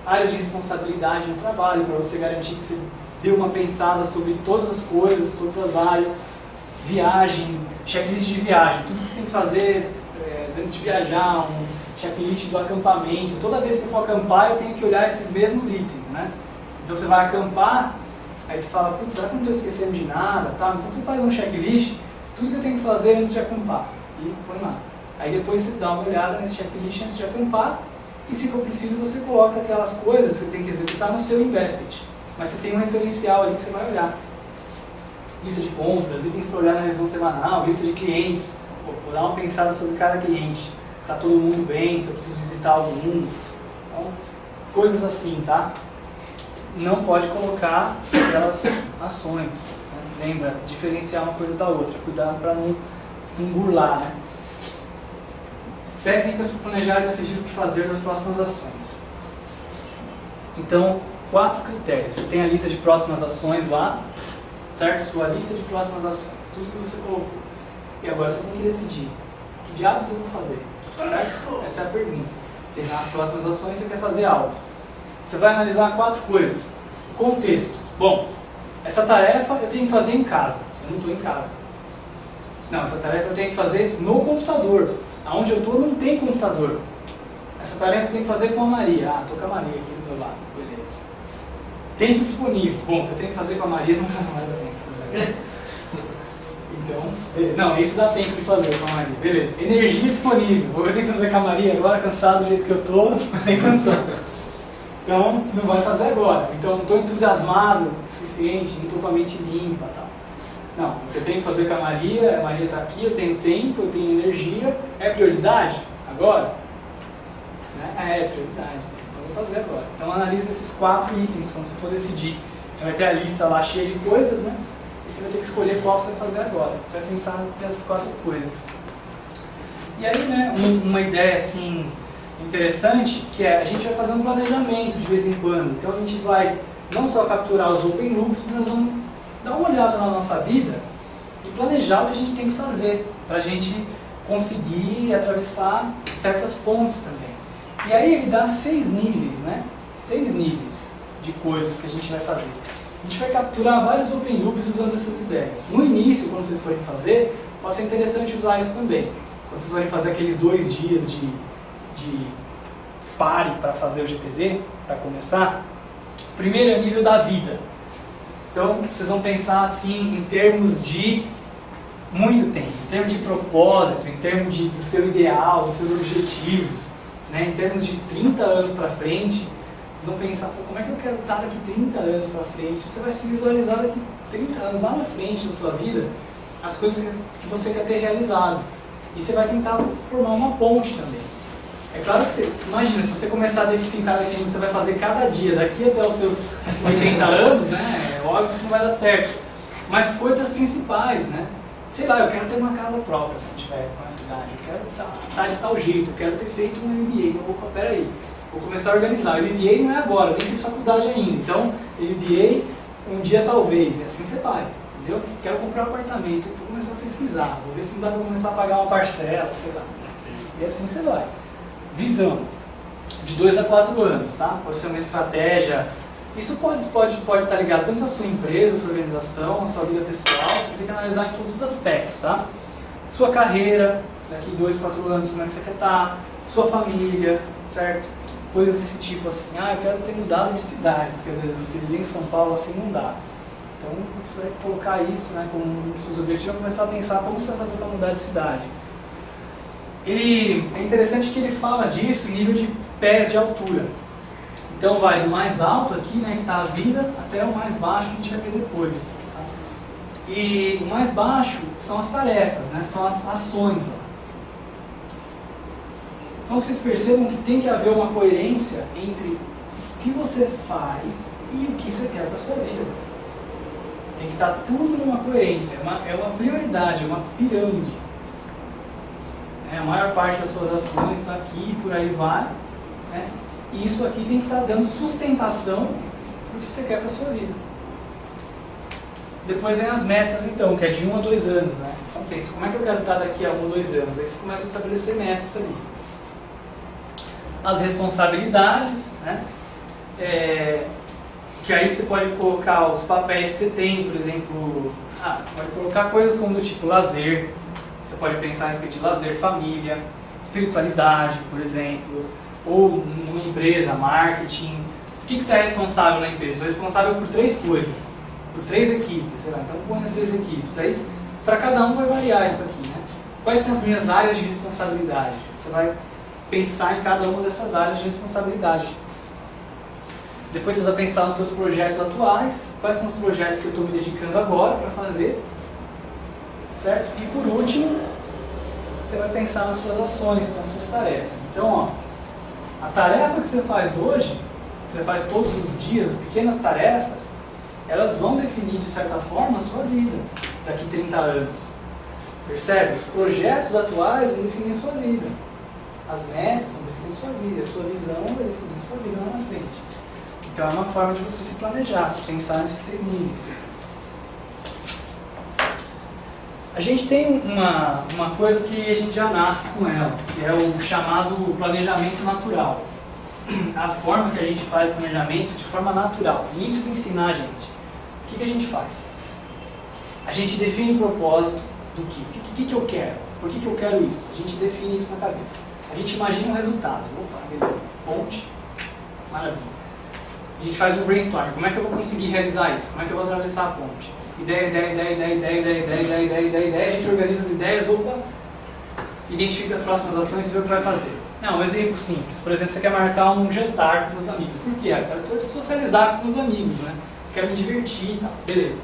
Áreas de responsabilidade no trabalho, para você garantir que você deu uma pensada sobre todas as coisas, todas as áreas. Viagem, checklist de viagem, tudo que você tem que fazer antes de viajar, um checklist do acampamento. Toda vez que eu for acampar, eu tenho que olhar esses mesmos itens, né? Então você vai acampar, aí você fala, putz, será que eu não estou esquecendo de nada? Tá? Então você faz um checklist, tudo que eu tenho que fazer antes de acampar, e põe lá. Aí depois você dá uma olhada nesse checklist antes de acampar, e se for preciso você coloca aquelas coisas que você tem que executar no seu Invested. Mas você tem um referencial ali que você vai olhar. Lista de compras, itens para olhar na revisão semanal, lista de clientes. Vou dar uma pensada sobre cada cliente. Se está todo mundo bem, se eu preciso visitar algum. Então, coisas assim, tá? Não pode colocar aquelas ações. Né? Lembra, diferenciar uma coisa da outra. Cuidado para não burlar, né? Técnicas para planejar e decidir o que fazer nas próximas ações. Então, 4 critérios. Você tem a lista de próximas ações lá, certo? Sua lista de próximas ações. Tudo que você colocou. E agora você tem que decidir. Que diabos eu vou fazer? Certo? Essa é a pergunta. Terminar as próximas ações, você quer fazer algo. Você vai analisar 4 coisas. Contexto. Bom, essa tarefa eu tenho que fazer em casa. Eu não estou em casa. Não, essa tarefa eu tenho que fazer no computador. Aonde eu estou não tem computador. Essa tarefa eu tenho que fazer com a Maria. Ah, estou com a Maria aqui do meu lado. Beleza. Tempo disponível. Bom, eu tenho que fazer com a Maria, não vai dar tempo. Então, não, isso dá tempo de fazer com a Maria. Beleza. Energia disponível. Vou ter que fazer com a Maria agora, cansado do jeito que eu estou, sem canção. Então, não vai fazer agora. Então, não estou entusiasmado o suficiente, não estou com a mente limpa. Tal. Não, eu tenho que fazer com a Maria está aqui, eu tenho tempo, eu tenho energia. É prioridade? Agora? Né? É prioridade. Então, vou fazer agora. Então, analise esses 4 itens quando você for decidir. Você vai ter a lista lá cheia de coisas, né? E você vai ter que escolher qual você vai fazer agora. Você vai pensar nessas 4 coisas. E aí, né, uma ideia assim interessante, que é a gente vai fazer um planejamento de vez em quando. Então a gente vai não só capturar os open loops, mas nós vamos dar uma olhada na nossa vida e planejar o que a gente tem que fazer para a gente conseguir atravessar certas pontes também. E aí ele dá 6 níveis, né? 6 níveis de coisas que a gente vai fazer. A gente vai capturar vários open loops usando essas ideias. No início, quando vocês forem fazer, pode ser interessante usar isso também. Quando vocês forem fazer aqueles 2 dias de pare para fazer o GTD, para começar, primeiro é o nível da vida. Então, vocês vão pensar assim em termos de muito tempo, em termos de propósito, em termos do seu ideal, dos seus objetivos, né? Em termos de 30 anos para frente, Vocês vão pensar, pô, como é que eu quero estar daqui 30 anos para frente? Você vai se visualizar daqui 30 anos, lá na frente da sua vida, as coisas que você quer ter realizado. E você vai tentar formar uma ponte também. É claro que você imagina, se você começar a tentar definir o que você vai fazer cada dia, daqui até os seus 80 anos, né, é óbvio que não vai dar certo. Mas coisas principais, né? Sei lá, eu quero ter uma casa própria se eu tiver com essa cidade, eu quero estar de tal jeito, eu quero ter feito um MBA. Então, opa, peraí, vou começar a organizar. O MBA não é agora, eu nem fiz faculdade ainda, então MBA um dia talvez, e assim você vai, entendeu? Quero comprar um apartamento, vou começar a pesquisar, vou ver se não dá para começar a pagar uma parcela, sei lá. E assim você vai. Visão, de 2 a 4 anos, tá? Pode ser uma estratégia. Isso pode estar ligado tanto à sua empresa, à sua organização, à sua vida pessoal. Você tem que analisar em todos os aspectos, tá? Sua carreira, daqui 2, 4 anos, como é que você quer estar? Sua família, certo? Coisas desse tipo assim, eu quero ter mudado de cidade, quer dizer, viver em São Paulo assim não dá. Então, você vai colocar isso, né, como um dos seus objetivos, começar a pensar como você vai fazer para mudar de cidade. É interessante que ele fala disso em nível de pés de altura. Então vai do mais alto aqui, né, que está a vida, até o mais baixo que a gente vai ver depois. Tá? E o mais baixo são as tarefas, né, são as ações lá. Então vocês percebam que tem que haver uma coerência entre o que você faz e o que você quer para a sua vida. Tem que estar tudo numa coerência, é uma prioridade, é uma pirâmide. A maior parte das suas ações está aqui e por aí vai, né? E isso aqui tem que estar dando sustentação para o que você quer para a sua vida. Depois vem as metas então, que é de 1 a 2 anos, né? Então pensa, como é que eu quero estar daqui a 1 ou 2 anos? Aí você começa a estabelecer metas ali. As responsabilidades, né? Que aí você pode colocar os papéis que você tem, por exemplo, você pode colocar coisas como do tipo lazer. Você pode pensar a respeito de lazer, família, espiritualidade, por exemplo, ou uma empresa, marketing. O que você é responsável na empresa? Você é responsável por 3 coisas, por 3 equipes, sei lá, então põe as 3 equipes. Aí, para cada um vai variar isso aqui, né? Quais são as minhas áreas de responsabilidade? Você vai pensar em cada uma dessas áreas de responsabilidade. Depois você vai pensar nos seus projetos atuais, quais são os projetos que eu estou me dedicando agora para fazer. Certo? E por último, você vai pensar nas suas ações, nas suas tarefas. Então, a tarefa que você faz hoje, que você faz todos os dias, pequenas tarefas, elas vão definir de certa forma a sua vida daqui 30 anos. Percebe? Os projetos atuais vão definir a sua vida. As metas vão definir a sua vida. A sua visão vai definir a sua vida lá na frente. Então é uma forma de você se planejar, se pensar nesses 6 níveis. A gente tem uma coisa que a gente já nasce com ela, que é o chamado planejamento natural. A forma que a gente faz o planejamento de forma natural. Ninguém precisa ensinar a gente. O que a gente faz? A gente define o propósito do quê? O que eu quero? Por que eu quero isso? A gente define isso na cabeça. A gente imagina um resultado. Opa, beleza. Ponte. Maravilha. A gente faz um brainstorm. Como é que eu vou conseguir realizar isso? Como é que eu vou atravessar a ponte? Ideia, a gente organiza as ideias, identifica as próximas ações e vê o que vai fazer. Não, um exemplo simples. Por exemplo, você quer marcar um jantar com seus amigos. Por quê? Eu quero socializar com os meus amigos, né? Quero me divertir e tal. Beleza.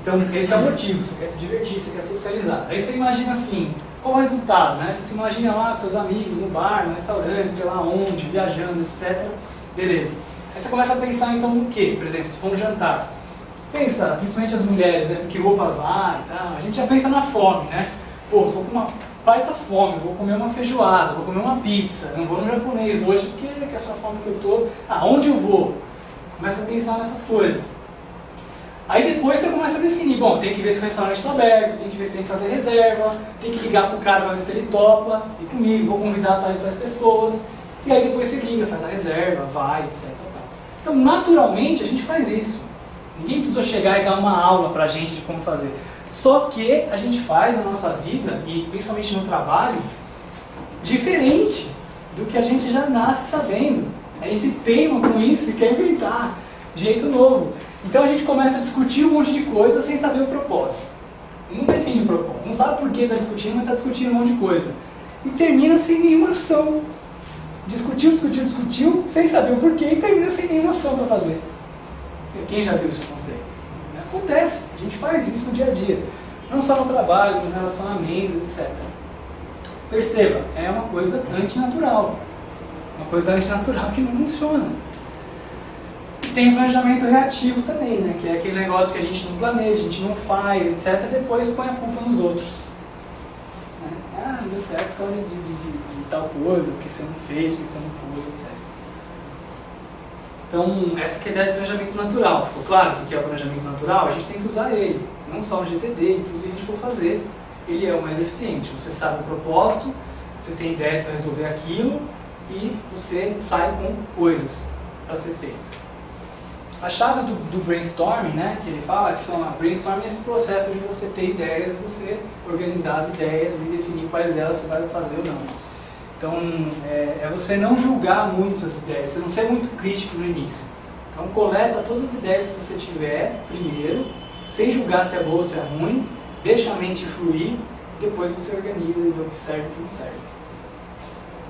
Então, esse é o motivo. Você quer se divertir, você quer socializar. Aí você imagina assim, qual o resultado, né? Você se imagina lá com seus amigos, no bar, no restaurante, sei lá onde, viajando, etc. Beleza. Aí você começa a pensar então no quê? Por exemplo, se for um jantar. Pensa, principalmente as mulheres, né? Porque roupa vai e tal. A gente já pensa na fome, né? Pô, tô com uma baita fome, vou comer uma feijoada, vou comer uma pizza, não vou no japonês hoje porque é essa fome que eu tô. Onde eu vou? Começa a pensar nessas coisas. Aí depois você começa a definir, bom, tem que ver se o restaurante está aberto, tem que ver se tem que fazer reserva, tem que ligar pro cara para ver se ele topa, ir comigo, vou convidar tais pessoas. E aí depois você liga, faz a reserva, vai, etc. Então, naturalmente, a gente faz isso. Ninguém precisou chegar e dar uma aula pra gente de como fazer. Só que a gente faz na nossa vida, e principalmente no trabalho, diferente do que a gente já nasce sabendo. A gente teima com isso e quer inventar jeito novo. Então a gente começa a discutir um monte de coisa sem saber o propósito. Não define o propósito, não sabe por que está discutindo, mas está discutindo um monte de coisa. E termina sem nenhuma ação. discutiu, sem saber o porquê e termina sem nenhuma ação para fazer. Quem já viu isso acontecer? Acontece, a gente faz isso no dia a dia. Não só no trabalho, nos relacionamentos, etc. Perceba, é uma coisa antinatural. Uma coisa antinatural que não funciona. E tem o planejamento reativo também, né? Que é aquele negócio que a gente não planeja, a gente não faz, etc. Depois põe a culpa nos outros. Ah, não deu certo por causa de tal coisa, porque você não fez, porque você não foi, etc. Então, essa que é a ideia de planejamento natural. Ficou claro o que é o planejamento natural? A gente tem que usar ele. Não só no GTD, em tudo que a gente for fazer, ele é o mais eficiente. Você sabe o propósito, você tem ideias para resolver aquilo e você sai com coisas para ser feito. A chave do brainstorming, né, que ele fala, que são a brainstorming é esse processo de você ter ideias, você organizar as ideias e definir quais delas você vai fazer ou não. Então, é você não julgar muito as ideias, você não ser muito crítico no início. Então, coleta todas as ideias que você tiver primeiro, sem julgar se é boa ou se é ruim, deixa a mente fluir, depois você organiza e vê o que serve e o que não serve.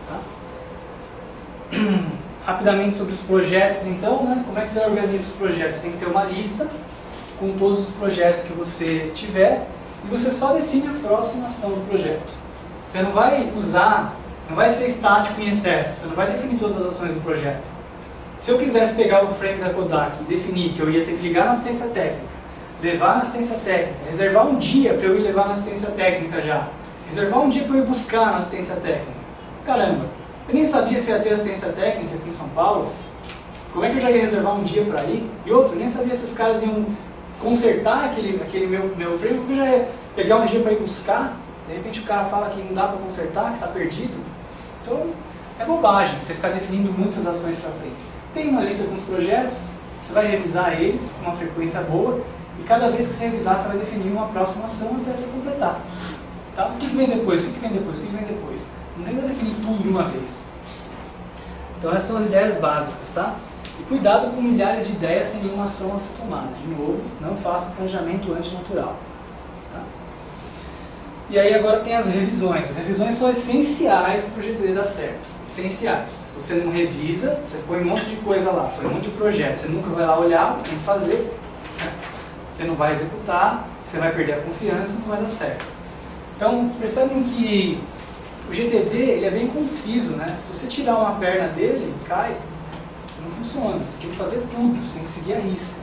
Tá? Rapidamente sobre os projetos, então, né? Como é que você organiza os projetos? Você tem que ter uma lista com todos os projetos que você tiver e você só define a próxima ação do projeto. Você não vai usar, não vai ser estático em excesso, você não vai definir todas as ações do projeto. Se eu quisesse pegar o frame da Kodak e definir que eu ia ter que ligar na assistência técnica, levar na assistência técnica, reservar um dia para eu ir levar na assistência técnica já, reservar um dia para eu ir buscar na assistência técnica, caramba, eu nem sabia se ia ter assistência técnica aqui em São Paulo, como é que eu já ia reservar um dia para ir? E outro, eu nem sabia se os caras iam consertar aquele meu frame, porque eu já ia pegar um dia para ir buscar, de repente o cara fala que não dá para consertar, que está perdido. Então, é bobagem você ficar definindo muitas ações para frente. Tem uma lista com os projetos, você vai revisar eles com uma frequência boa, e cada vez que você revisar, você vai definir uma próxima ação até você completar. Tá? O que vem depois? O que vem depois? O que vem depois? Não tenta definir tudo de uma vez. Então essas são as ideias básicas, tá? E cuidado com milhares de ideias sem nenhuma ação a ser tomada. De novo, não faça planejamento antinatural. Tá? E aí agora tem as revisões. As revisões são essenciais para o GTD dar certo. Essenciais. Se você não revisa, você põe um monte de coisa lá, põe um monte de projeto, você nunca vai lá olhar o que tem que fazer, né? Você não vai executar, você vai perder a confiança, não vai dar certo. Então, vocês percebem que o GTD ele é bem conciso, né? Se você tirar uma perna dele, cai, não funciona. Você tem que fazer tudo, você tem que seguir a risca.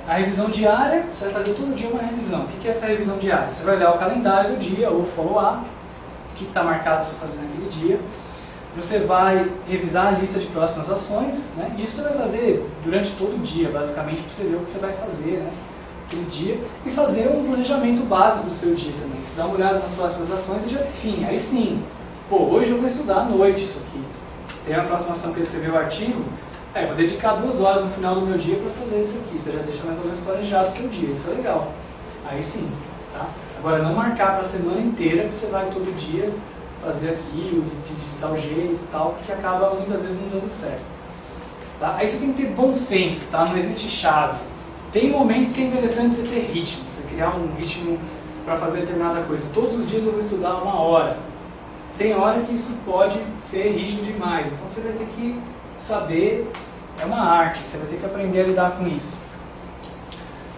A revisão diária, você vai fazer todo dia uma revisão. O que é essa revisão diária? Você vai olhar o calendário do dia, ou o follow-up, o que está marcado para você fazer naquele dia. Você vai revisar a lista de próximas ações, né? Isso você vai fazer durante todo o dia, basicamente, para você ver o que você vai fazer, né? Aquele dia, e fazer um planejamento básico do seu dia também. Você dá uma olhada nas próximas ações e já define. Aí sim, pô, hoje eu vou estudar à noite isso aqui. Tem a próxima ação que eu escrevi o artigo, vou dedicar 2 horas no final do meu dia para fazer isso aqui. Você já deixa mais ou menos planejado o seu dia, isso é legal. Aí sim, tá? Agora não marcar para a semana inteira que você vai todo dia fazer aquilo, de tal jeito e tal, porque acaba muitas vezes não dando certo. Tá? Aí você tem que ter bom senso, tá? Não existe chave. Tem momentos que é interessante você ter ritmo, você criar um ritmo para fazer determinada coisa. Todos os dias eu vou estudar 1 hora. Tem hora que isso pode ser rígido demais, então você vai ter que saber, é uma arte, você vai ter que aprender a lidar com isso.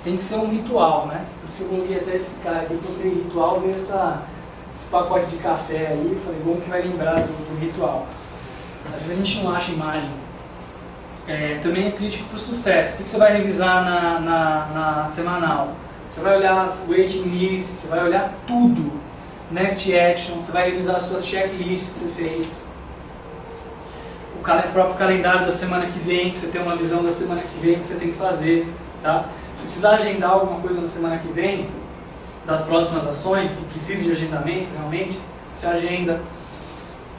Tem que ser um ritual, né? Por isso eu coloquei até esse cara aqui, eu coloquei ritual, veio esse pacote de café aí, eu falei, bom que vai lembrar do ritual. Às vezes a gente não acha imagem. Também é crítico para o sucesso. O que você vai revisar na semanal? Você vai olhar as waiting lists, você vai olhar tudo. Next action, você vai revisar as suas checklists que você fez. O próprio calendário da semana que vem, para você ter uma visão da semana que vem, que você tem que fazer. Tá? Se precisar agendar alguma coisa na semana que vem, das próximas ações, que precise de agendamento realmente, você agenda.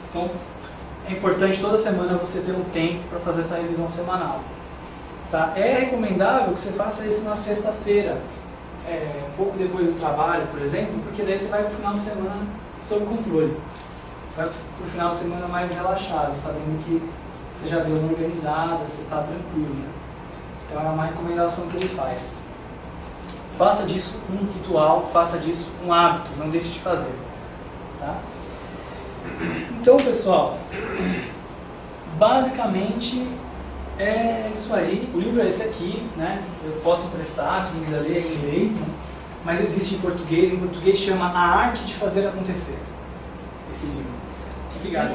Então, é importante toda semana você ter um tempo para fazer essa revisão semanal. Tá? É recomendável que você faça isso na sexta-feira, um pouco depois do trabalho, por exemplo, porque daí você vai para o final de semana sob controle. Você vai para o final de semana mais relaxado, sabendo que você já deu uma organizada, você está tranquilo. Né? Então é uma recomendação que ele faz. Faça disso um ritual, faça disso um hábito, não deixe de fazer. Tá? Então, pessoal, basicamente é isso aí. O livro é esse aqui, né? Eu posso emprestar, se não quiser ler em inglês, né? Mas existe em português. Em português chama A Arte de Fazer Acontecer. Esse livro. Obrigado.